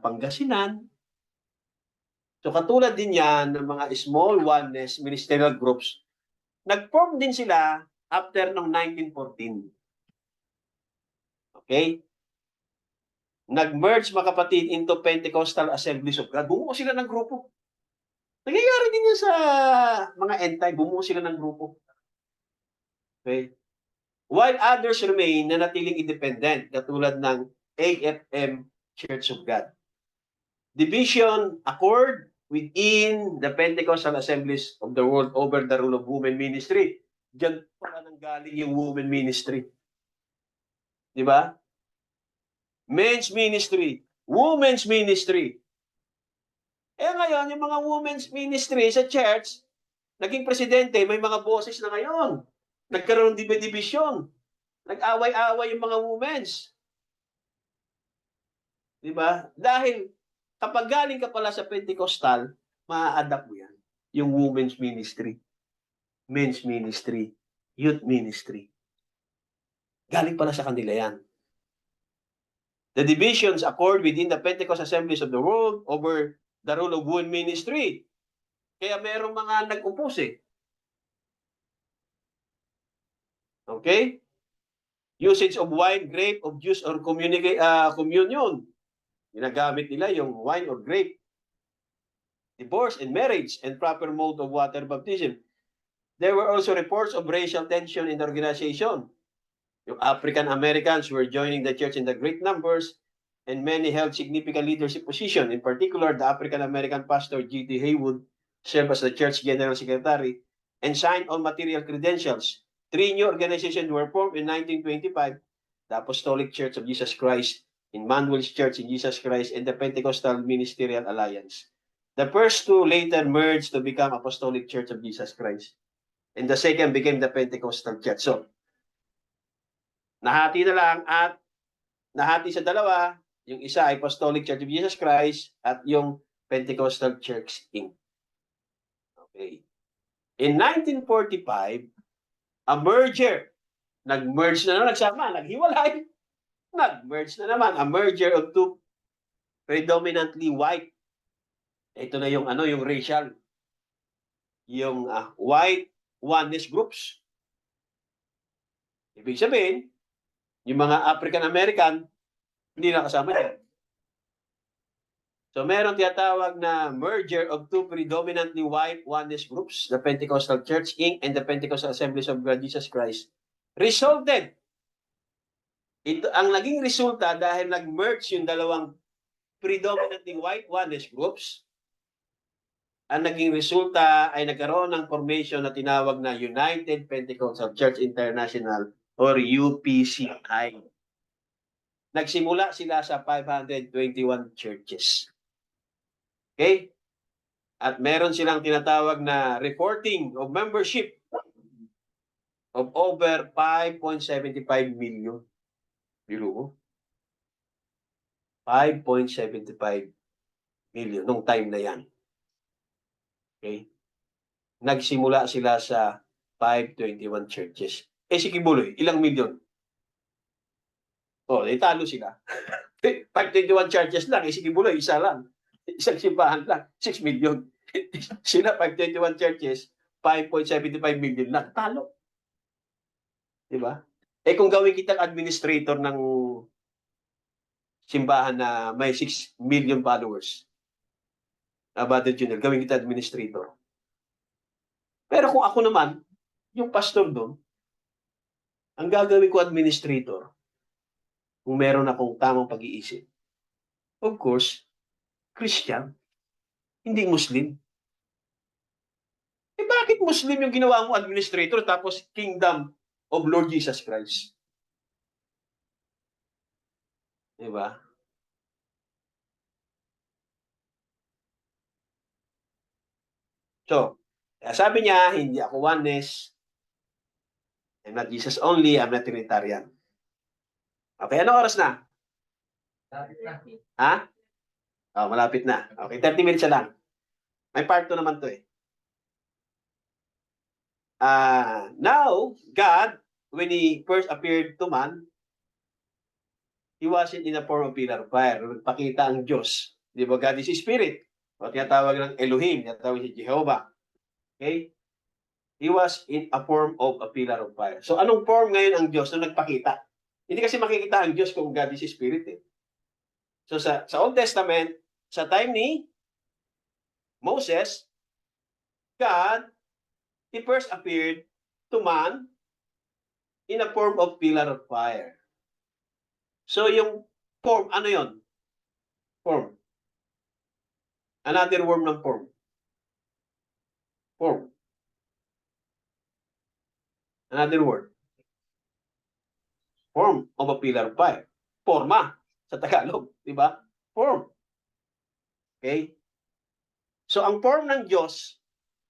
Speaker 1: Pangasinan. So katulad din yan ng mga small oneness ministerial groups, nag-form din sila after ng 1914. Okay? Nag-merge mga kapatid into Pentecostal Assemblies of God. Bumuo sila ng grupo. Nangyayari din yan sa mga end time. Bumuo sila ng grupo. Okay? While others remain na natiling independent, katulad ng AFM Church of God. Division occurred within the Pentecostal Assemblies of the world over the role of women ministry. Diyan pala nanggaling yung women ministry. Di ba? Men's ministry, women's ministry. Eh ngayon, yung mga women's ministry sa church, naging presidente, may mga boses na ngayon. Nagkaroon ng division. Nag-away-away yung mga women's. Di ba? Dahil kapag galing ka pala sa Pentecostal, maa-adapt mo yan. Yung women's ministry, men's ministry, youth ministry. Galing pala sa kanila yan. The divisions occurred within the Pentecost Assemblies of the world over the role of women ministry. Kaya merong mga nag-upos eh. Okay? Usage of wine, grape, of juice, or communion. Ginagamit nila yung wine or grape. Divorce and marriage and proper mode of water baptism. There were also reports of racial tension in the organization. Yung African Americans were joining the church in the great numbers and many held significant leadership position. In particular, the African American pastor G.T. Haywood served as the church general secretary and signed all material credentials. 3 new organizations were formed in 1925, the Apostolic Church of Jesus Christ, Emmanuel's Church in Jesus Christ, and the Pentecostal Ministerial Alliance. The first 2 later merged to become Apostolic Church of Jesus Christ. And the second became the Pentecostal Church. So, Nahati na lang at nahati sa dalawa. Yung isa ay Apostolic Church of Jesus Christ at yung Pentecostal Church Inc. Okay. In 1945, a merger. Nag-merge na naman, nagsama, naghiwalay. Nag-merge na naman. A merger of two predominantly white. Ito na yung yung racial. Yung white oneness groups. Ibig sabihin, yung mga African American, hindi na kasama yan. So meron tinatawag na merger of two predominantly white oneness groups, the Pentecostal Church Inc. and the Pentecostal Assemblies of God Jesus Christ, resulted. Ito ang naging resulta dahil nag-merge yung dalawang predominantly white oneness groups. Ang naging resulta ay nagkaroon ng formation na tinawag na United Pentecostal Church International or UPCI. Nagsimula sila sa 521 churches. Okay? At meron silang tinatawag na reporting of membership of over 5.75 million. Biro mo? 5.75 million nung time na yan. Okay? Nagsimula sila sa 521 churches. Si Kibuloy, ilang milyon? Talo sila. 521 churches lang, si Kibuloy, isa lang. Isang simbahan lang, 6 million. Sila 521 churches, 5.75 million lang. Talo. Diba? Kung gawin kitang administrator ng simbahan na may 6 million followers, Brother Junior, gawin kita administrator. Pero kung ako naman, yung pastor doon, ang gagawin ko administrator, kung meron akong tamang pag-iisip, of course, Christian, hindi Muslim. Bakit Muslim yung ginawa mo administrator tapos Kingdom of Lord Jesus Christ? Diba? So, sabi niya, hindi ako oneness. I'm not Jesus only, I'm not Trinitarian. Okay, ano oras na? Ha? Malapit na. Okay, 30 minutes na lang. May part 2 naman to eh. Now, God, when He first appeared to man, He wasn't in a form of pillar of fire. Nagpakita ang Diyos. Di ba? God is Spirit. O tinatawag ng Elohim, tinatawag si Jehovah. Okay? He was in a form of a pillar of fire. So, anong form ngayon ang Diyos na nagpakita? Hindi kasi makikita ang Diyos kung God is Spirit eh. So, sa Old Testament, sa time ni Moses, God, He first appeared to man in a form of pillar of fire. So, yung form, ano yon? Form. Another word ng form. Form. Another word. Form of a pillar of fire. Forma sa Tagalog, di ba? Form. Okay? So, ang form ng Diyos,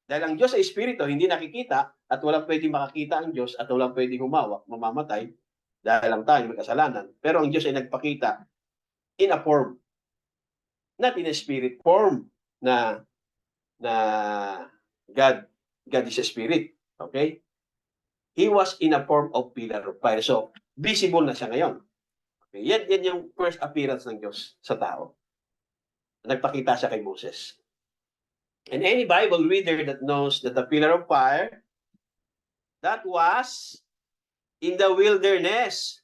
Speaker 1: dahil ang Diyos ay Espiritu, hindi nakikita, at walang pwedeng makakita ang Diyos, at walang pwedeng humawak, mamamatay, dahil lang tayo may kasalanan. Pero ang Diyos ay nagpakita in a form. Not in a spirit form na God is a spirit. Okay? He was in a form of pillar of fire. So, visible na siya ngayon. Okay? Yan yung first appearance ng Diyos sa tao. Nagpakita siya kay Moses. And any Bible reader that knows that the pillar of fire that was in the wilderness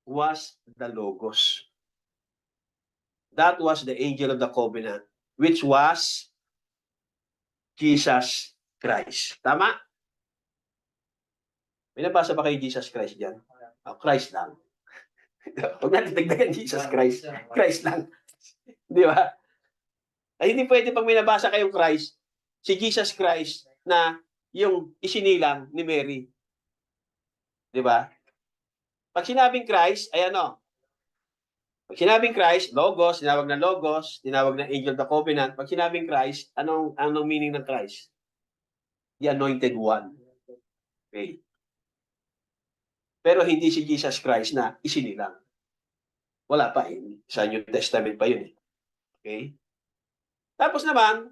Speaker 1: was the Logos. That was the angel of the covenant, which was Jesus Christ. Tama? May nabasa ba kayo Jesus Christ dyan? Christ lang. Huwag natin dagdagan Jesus Christ. Christ lang. Di ba? Ay, hindi pwede pag may nabasa kayong Christ, si Jesus Christ na yung isinilang ni Mary. Di ba? Pag sinabing Christ, ay ano? Pag sinabing Christ, Logos, tinawag na Logos, tinawag na Angel of the Covenant. Pag sinabing Christ, anong meaning ng Christ? The Anointed One. Okay. Pero hindi si Jesus Christ na isinilang. Wala pa. Sa New Testament pa yun. Okay? Tapos naman,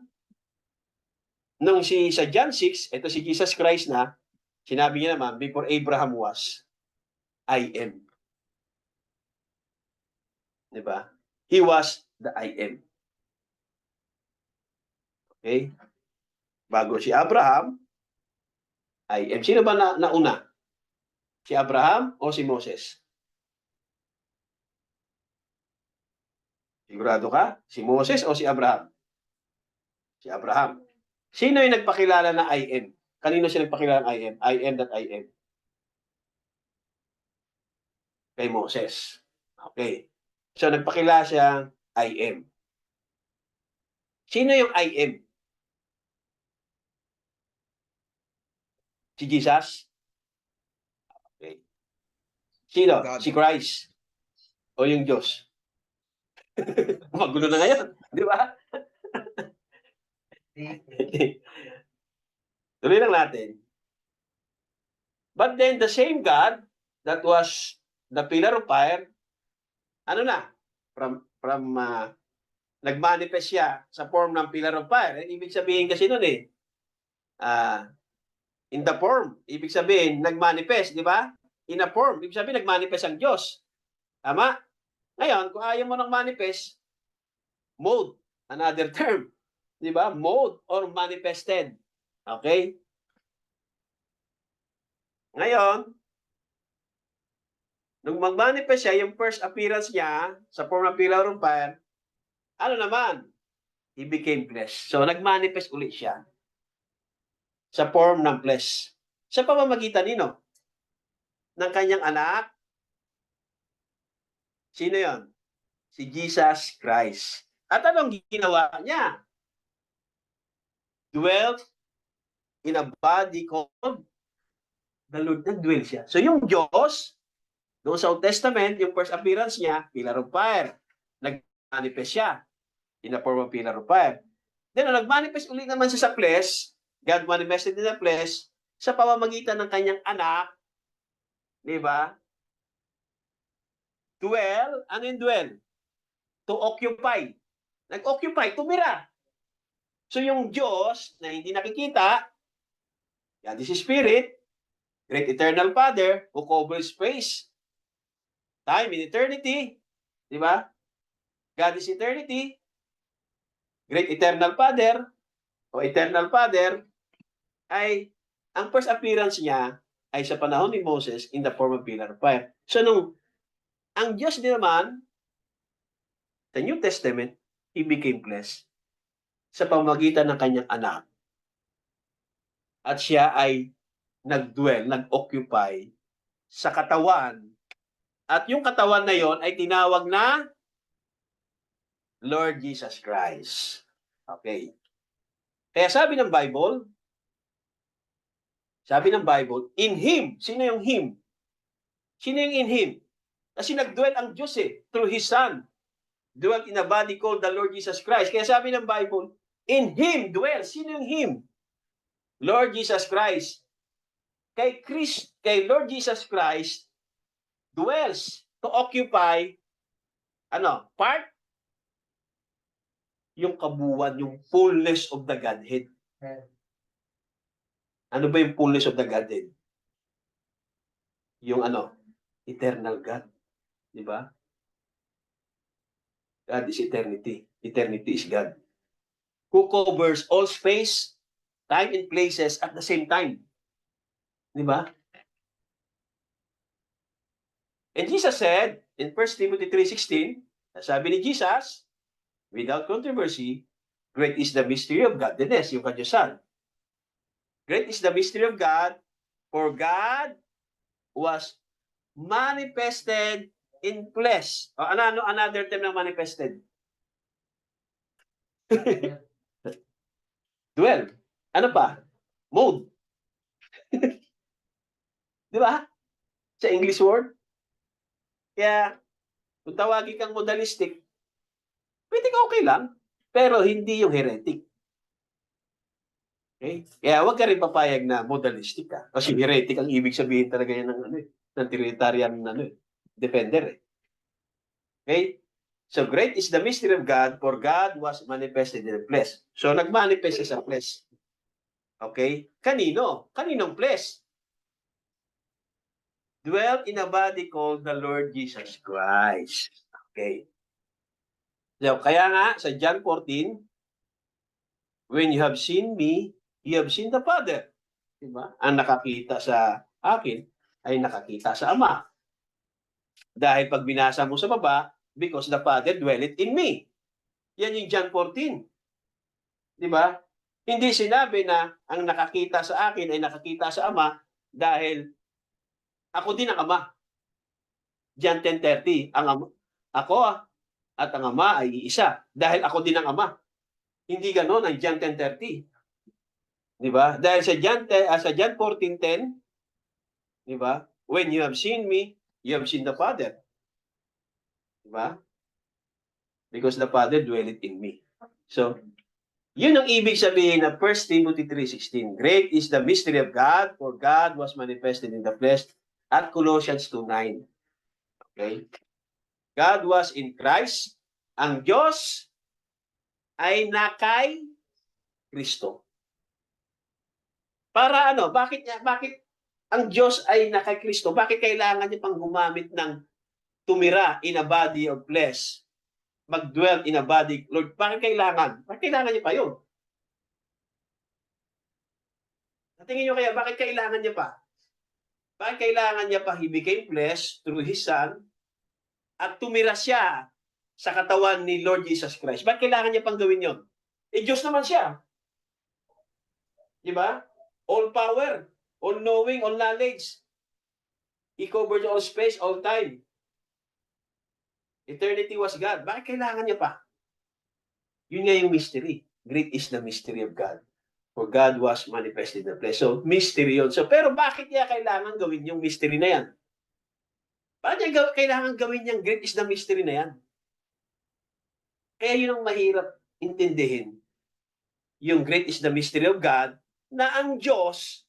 Speaker 1: nung sa John 6, ito si Jesus Christ na, sinabi niya naman, before Abraham was, I am. Diba? He was the I am. Okay? Bago si Abraham, I am. Sino ba nauna? Si Abraham o si Moses? Sigurado ka? Si Moses o si Abraham? Si Abraham. Sino yung nagpakilala na I am? Kanino siya nagpakilala ng I am? I am that I am. Kay Moses. Okay. So, nagpakilala siya, I am. Sino yung I am? Si Jesus? Okay. Sino?
Speaker 2: God.
Speaker 1: Si Christ? O yung Diyos? Magulo na ngayon. Di ba? Tuloy lang natin. But then, the same God that was the pillar of fire, ano na? Nag-manifest siya sa form ng pillar of fire. Ibig sabihin kasi nun in the form. Ibig sabihin, nag-manifest, di ba? In a form. Ibig sabihin, nag-manifest ang Diyos. Tama? Ngayon, kung ayaw mo ng manifest, mode, another term. Di ba? Mode or manifested. Okay? Ngayon, nung mag-manifest siya, yung first appearance niya sa form of pillar of fire, ano naman? He became flesh. So, nag-manifest ulit siya sa form ng flesh. Sa pamamagitan nino? Ng kanyang anak. Sino yon? Si Jesus Christ. At anong ginawa niya? Dwelt in a body called the Lord. Nag-dwell siya. So, yung Diyos, doon sa Old Testament, yung first appearance niya, pillar of fire. Nag-manifest siya in the form of pillar of fire. Then, nag-manifest ulit naman siya sa flesh. God manifested in the flesh sa pamamagitan ng kanyang anak. Di ba? Dwell. Ano yung dwell? To occupy. Nag-occupy, tumira. So, yung Diyos na hindi nakikita, God is Spirit, great eternal Father, who covers space, time, and eternity. Di ba? God is eternity, great eternal Father, o eternal Father, ay ang first appearance niya ay sa panahon ni Moses in the form of pillar of fire. So, nung ang Diyos din naman, sa New Testament, He became flesh sa pamamagitan ng kanyang anak. At siya ay nag-dwell, nag-occupy sa katawan. At yung katawan na yon ay tinawag na Lord Jesus Christ. Okay. Kaya sabi ng Bible, in Him. Sino yung Him? Sino yung in Him? Kasi nag-dwell ang Diyos through His Son. Dwell in a body called the Lord Jesus Christ. Kaya sabi ng Bible, in Him dwell. Sino yung Him? Lord Jesus Christ. Kay Lord Jesus Christ dwells to occupy part? Yung kabuuan, yung fullness of the Godhead. Ano ba yung fullness of the Godhead? Yung eternal God. Di ba? God is eternity. Eternity is God. Who covers all space, time, and places at the same time. Di ba? And Jesus said in 1 Timothy 3:16, sabi ni Jesus, without controversy, great is the mystery of godliness, yung Kadyosan. Great is the mystery of God, for God was manifested in flesh. O, another term ng manifested? Dwell. Ano pa? Mode. Di ba? Sa English word. Kaya, kung tawagin kang modalistic, pwede ka okay lang, pero hindi yung heretic. Okay? Kaya huwag ka rin papayag na modalistic ka. Kasi heretic ang ibig sabihin talaga yan ng ng Trinitarian defender. Okay? So great is the mystery of God, for God was manifested in the flesh. So nagmanifest siya sa flesh. Okay? Kanino? Kaninong flesh? Dwell in a body called the Lord Jesus Christ. Okay? So, kaya nga, sa John 14, when you have seen me, you have seen the Father. Diba? Ang nakakita sa akin ay nakakita sa Ama. Dahil pag binasa mo sa baba, because the Father dwelleth in me. Yan yung John 14. Diba? Hindi sinabi na ang nakakita sa akin ay nakakita sa Ama dahil ako din ang Ama. John 10:30, ako at ang Ama ay iisa dahil ako din ang Ama. Hindi ganoon ang John 10:30. Di ba? Dahil sa John 14:10, di ba? When you have seen me, you have seen the Father. Di ba? Because the Father dwelleth in me. So, yun ang ibig sabihin ng 1 Timothy 3:16. Great is the mystery of God, for God was manifested in the flesh, at Colossians 2:9. Okay? God was in Christ. Ang Diyos ay nakay Kristo. Para ano? Bakit ang Diyos ay nakay Kristo? Bakit kailangan niya pang gumamit ng tumira in a body of flesh? Mag-dwell in a body, Lord, bakit kailangan? Bakit kailangan niya pa yun? Tingin niyo kaya, bakit kailangan niya pa? Bakit kailangan niya pa? He became flesh through His Son at tumira siya sa katawan ni Lord Jesus Christ. Bakit kailangan niya pang gawin yun? Eh, Diyos naman siya. Di ba? All power, all knowing, all knowledge. He covered all space, all time. Eternity was God. Bakit kailangan niya pa? Yun nga yung mystery. Great is the mystery of God. For God was manifested in the flesh. So, mystery yun. So, pero bakit niya kailangan gawin yung mystery na yan? Bakit niya kailangan gawin yung great is the mystery na yan? Kaya yun ang mahirap intindihin. Yung great is the mystery of God, na ang Diyos,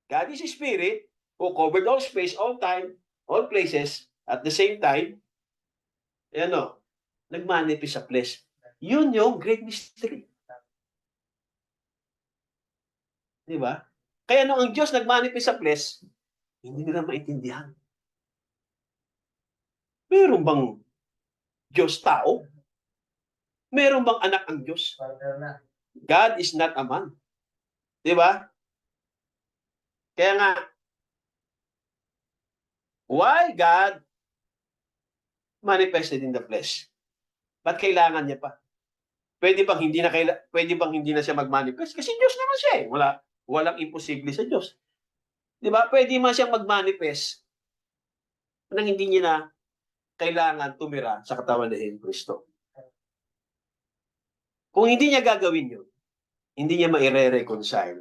Speaker 1: God is a Spirit, who covered all space, all time, all places, at the same time, nagmanifest sa flesh. Yun yung great mystery. Di ba? Kaya nung ang Diyos nagmanifest sa flesh, hindi nila maintindihan. Meron bang Diyos tao? Meron bang anak ang Diyos? God is not a man. Di ba? Kaya nga, why God manifested in the flesh? Ba't kailangan niya pa? Pwede bang hindi na siya mag-manifest? Kasi Diyos naman siya eh. Walang imposible sa Diyos. Di ba? Pwede man siyang mag-manifest nang hindi niya na kailangan tumira sa katawan ni Kristo. Kung hindi niya gagawin yun, hindi niya maire-reconcile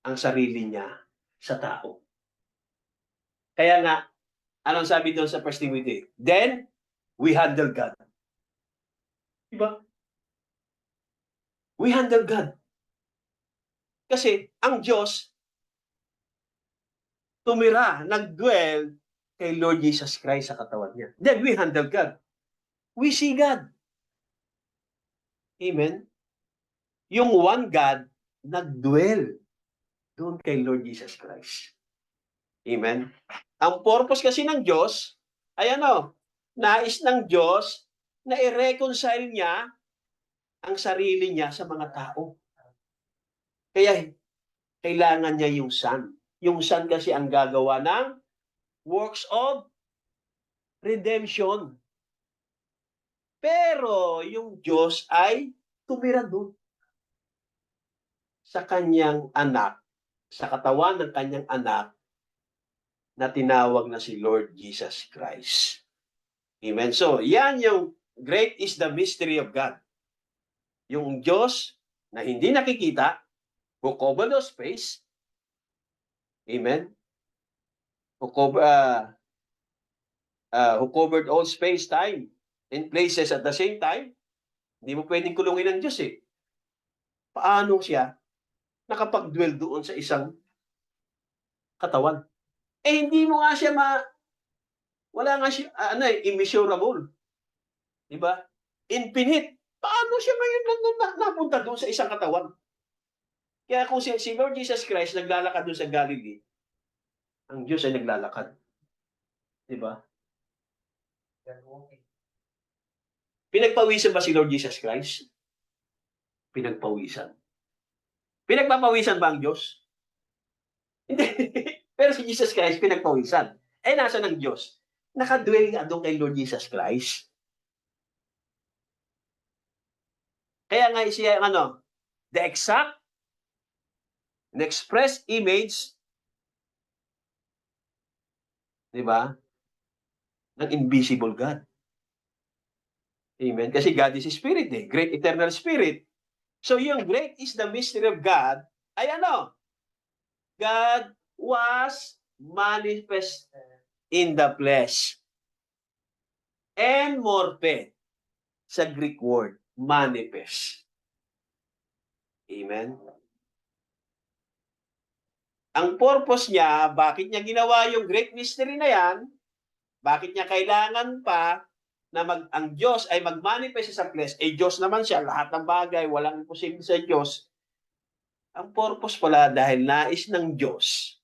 Speaker 1: ang sarili niya sa tao. Kaya nga, anong sabi doon sa 1 Timothy? Then, we handle God. Diba? We handle God. Kasi, ang Diyos, tumira, nag-dwell kay Lord Jesus Christ sa katawan niya. Then, we handle God. We see God. Amen? Yung one God, nag-dwell doon kay Lord Jesus Christ. Amen? Ang purpose kasi ng Diyos, ay nais ng Diyos na i-reconcile niya ang sarili niya sa mga tao. Kaya, kailangan niya yung Son. Yung Son kasi ang gagawa ng works of redemption. Pero, yung Diyos ay tumira doon sa kanyang anak, sa katawan ng kanyang anak, na tinawag na si Lord Jesus Christ. Amen. So, yan yung great is the mystery of God. Yung Diyos na hindi nakikita, who covered all space, amen, who covered all space, time, and places at the same time, hindi mo pwedeng kulungin ng Diyos eh. Paano siya nakapag-dwell doon sa isang katawan? hindi mo nga siya wala nga siya, immeasurable. Di ba? Infinite. Paano siya ngayon napunta doon sa isang katawan? Kaya kung si Lord Jesus Christ naglalakad doon sa Galilee, ang Diyos ay naglalakad. Di ba? Pinagpawisan ba si Lord Jesus Christ? Pinagpawisan. Pinagpapawisan ba ang Diyos? Hindi. Pero si Jesus Christ, pinagpawisan. Nasaan ang Diyos? Nakadwell nga doon kay Lord Jesus Christ. Kaya nga siya, the exact, the express image, di ba, ng invisible God. Amen? Kasi God is Spirit, great eternal Spirit. So yung great is the mystery of God, ay God was manifest in the flesh. And morphe, sa Greek word, manifest. Amen? Ang purpose niya, bakit niya ginawa yung great mystery na yan, bakit niya kailangan pa na ang Diyos ay mag-manifest sa flesh, Diyos naman siya, lahat ng bagay, walang imposible sa Diyos. Ang purpose pala dahil nais ng Diyos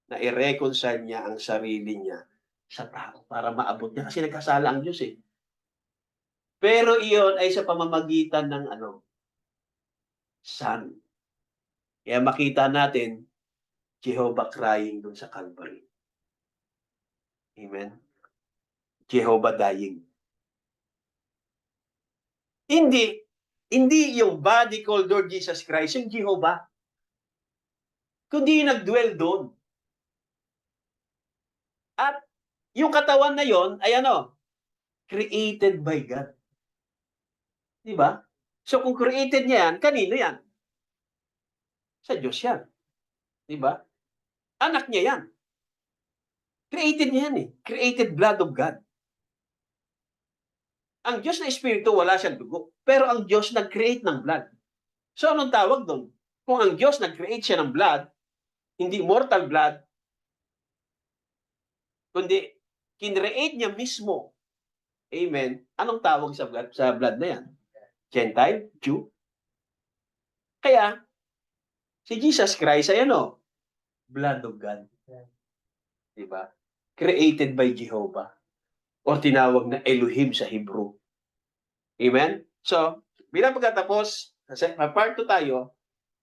Speaker 1: na i-reconcile niya ang sarili niya sa tao para maabot niya. Kasi nagkasala ang Diyos Pero iyon ay sa pamamagitan ng Son. Kaya makita natin, Jehovah crying dun sa Calvary. Amen? Jehovah dying. Hindi yung body called Lord Jesus Christ, yung Jehovah. Kundi nag-dwell doon. At yung katawan na yon ay created by God. Diba? So kung created niya yan, kanino yan? Sa Diyos yan. Diba? Anak niya yan. Created niya yan Created blood of God. Ang Diyos na Espiritu, wala siyang dugo. Pero ang Diyos nag-create ng blood. So anong tawag doon? Kung ang Diyos nag-create siya ng blood, hindi mortal blood, kundi kinreate niya mismo. Amen. Anong tawag sa blood na yan? Gentile? Jew? Kaya, si Jesus Christ ay blood of God. Diba? Created by Jehovah. O tinawag na Elohim sa Hebrew. Amen? So, bilang pagkatapos, part 2 tayo,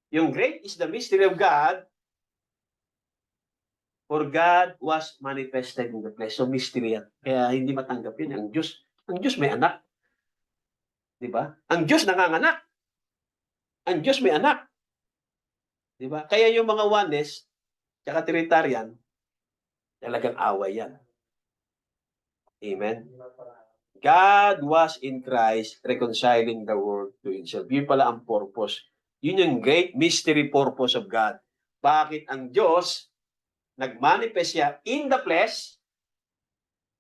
Speaker 1: yung great is the mystery of God, for God was manifested in the flesh. So, mystery yan. Kaya hindi matanggap yun. Ang Diyos may anak. Diba? Ang Diyos nanganganak. Ang Diyos may anak. Diba? Kaya yung mga oneness, tsaka Trinitarian, talagang away yan. Amen? God was in Christ reconciling the world to Himself. Yun pala ang purpose. Yun yung great mystery purpose of God. Bakit ang Diyos nag-manifest siya in the flesh?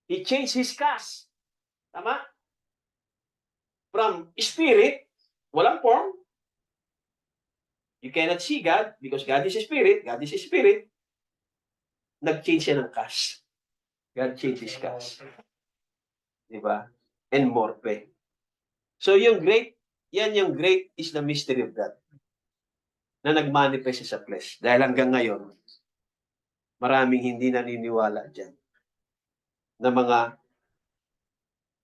Speaker 1: He changed His cast. Tama? From spirit, walang form. You cannot see God because God is a spirit. God is a spirit. Nag-change siya ng cast. God changed His cast. Diba? And morphe. So yung great, yan yung great is the mystery of God na nag-manifest sa flesh. Dahil hanggang ngayon, maraming hindi naniniwala dyan na mga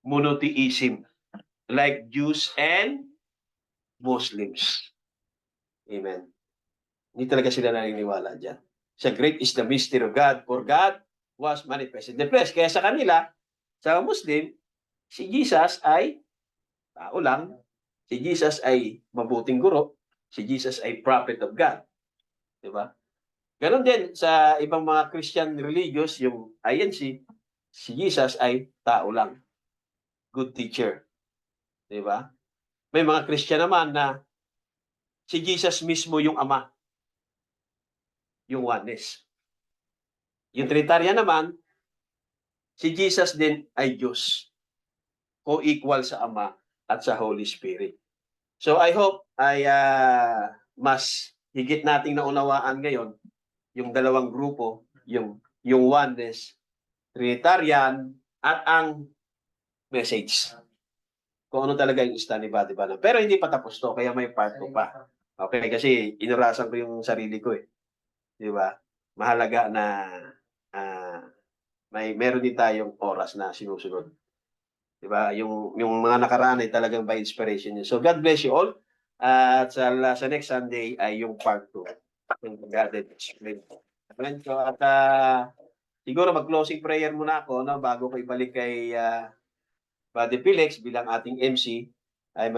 Speaker 1: monotheism like Jews and Muslims. Amen. Hindi talaga sila naniniwala dyan. Sa great is the mystery of God, for God was manifested in the flesh. Kaya sa kanila, sa Muslim, si Jesus ay tao lang. Si Jesus ay mabuting guro. Si Jesus ay prophet of God. Diba? Ganon din sa ibang mga Christian religious, yung INC, si Jesus ay tao lang. Good teacher. Diba? May mga Christian naman na si Jesus mismo yung Ama. Yung oneness. Yung Trinitarian naman, si Jesus din ay Diyos. Co-equal sa Ama at sa Holy Spirit. So I hope ay mas higit nating naunawaan ngayon yung dalawang grupo, yung yung oneness, Trinitarian, at ang message. Kung ano talaga yung stand ni Buddy Banam. Pero hindi pa tapos to, kaya may part 2 pa. Okay, kasi inurasan ko yung sarili ko eh. Di ba? Mahalaga na meron din tayong oras na sinusunod. Di ba? Yung mga nakaraan ay talagang by inspiration niya. So God bless you all. At sa next Sunday ay yung part 2. Yung guided explain. So, at siguro mag-closing prayer muna ako no, bago ko ibalik kay Buddy Felix bilang ating MC ay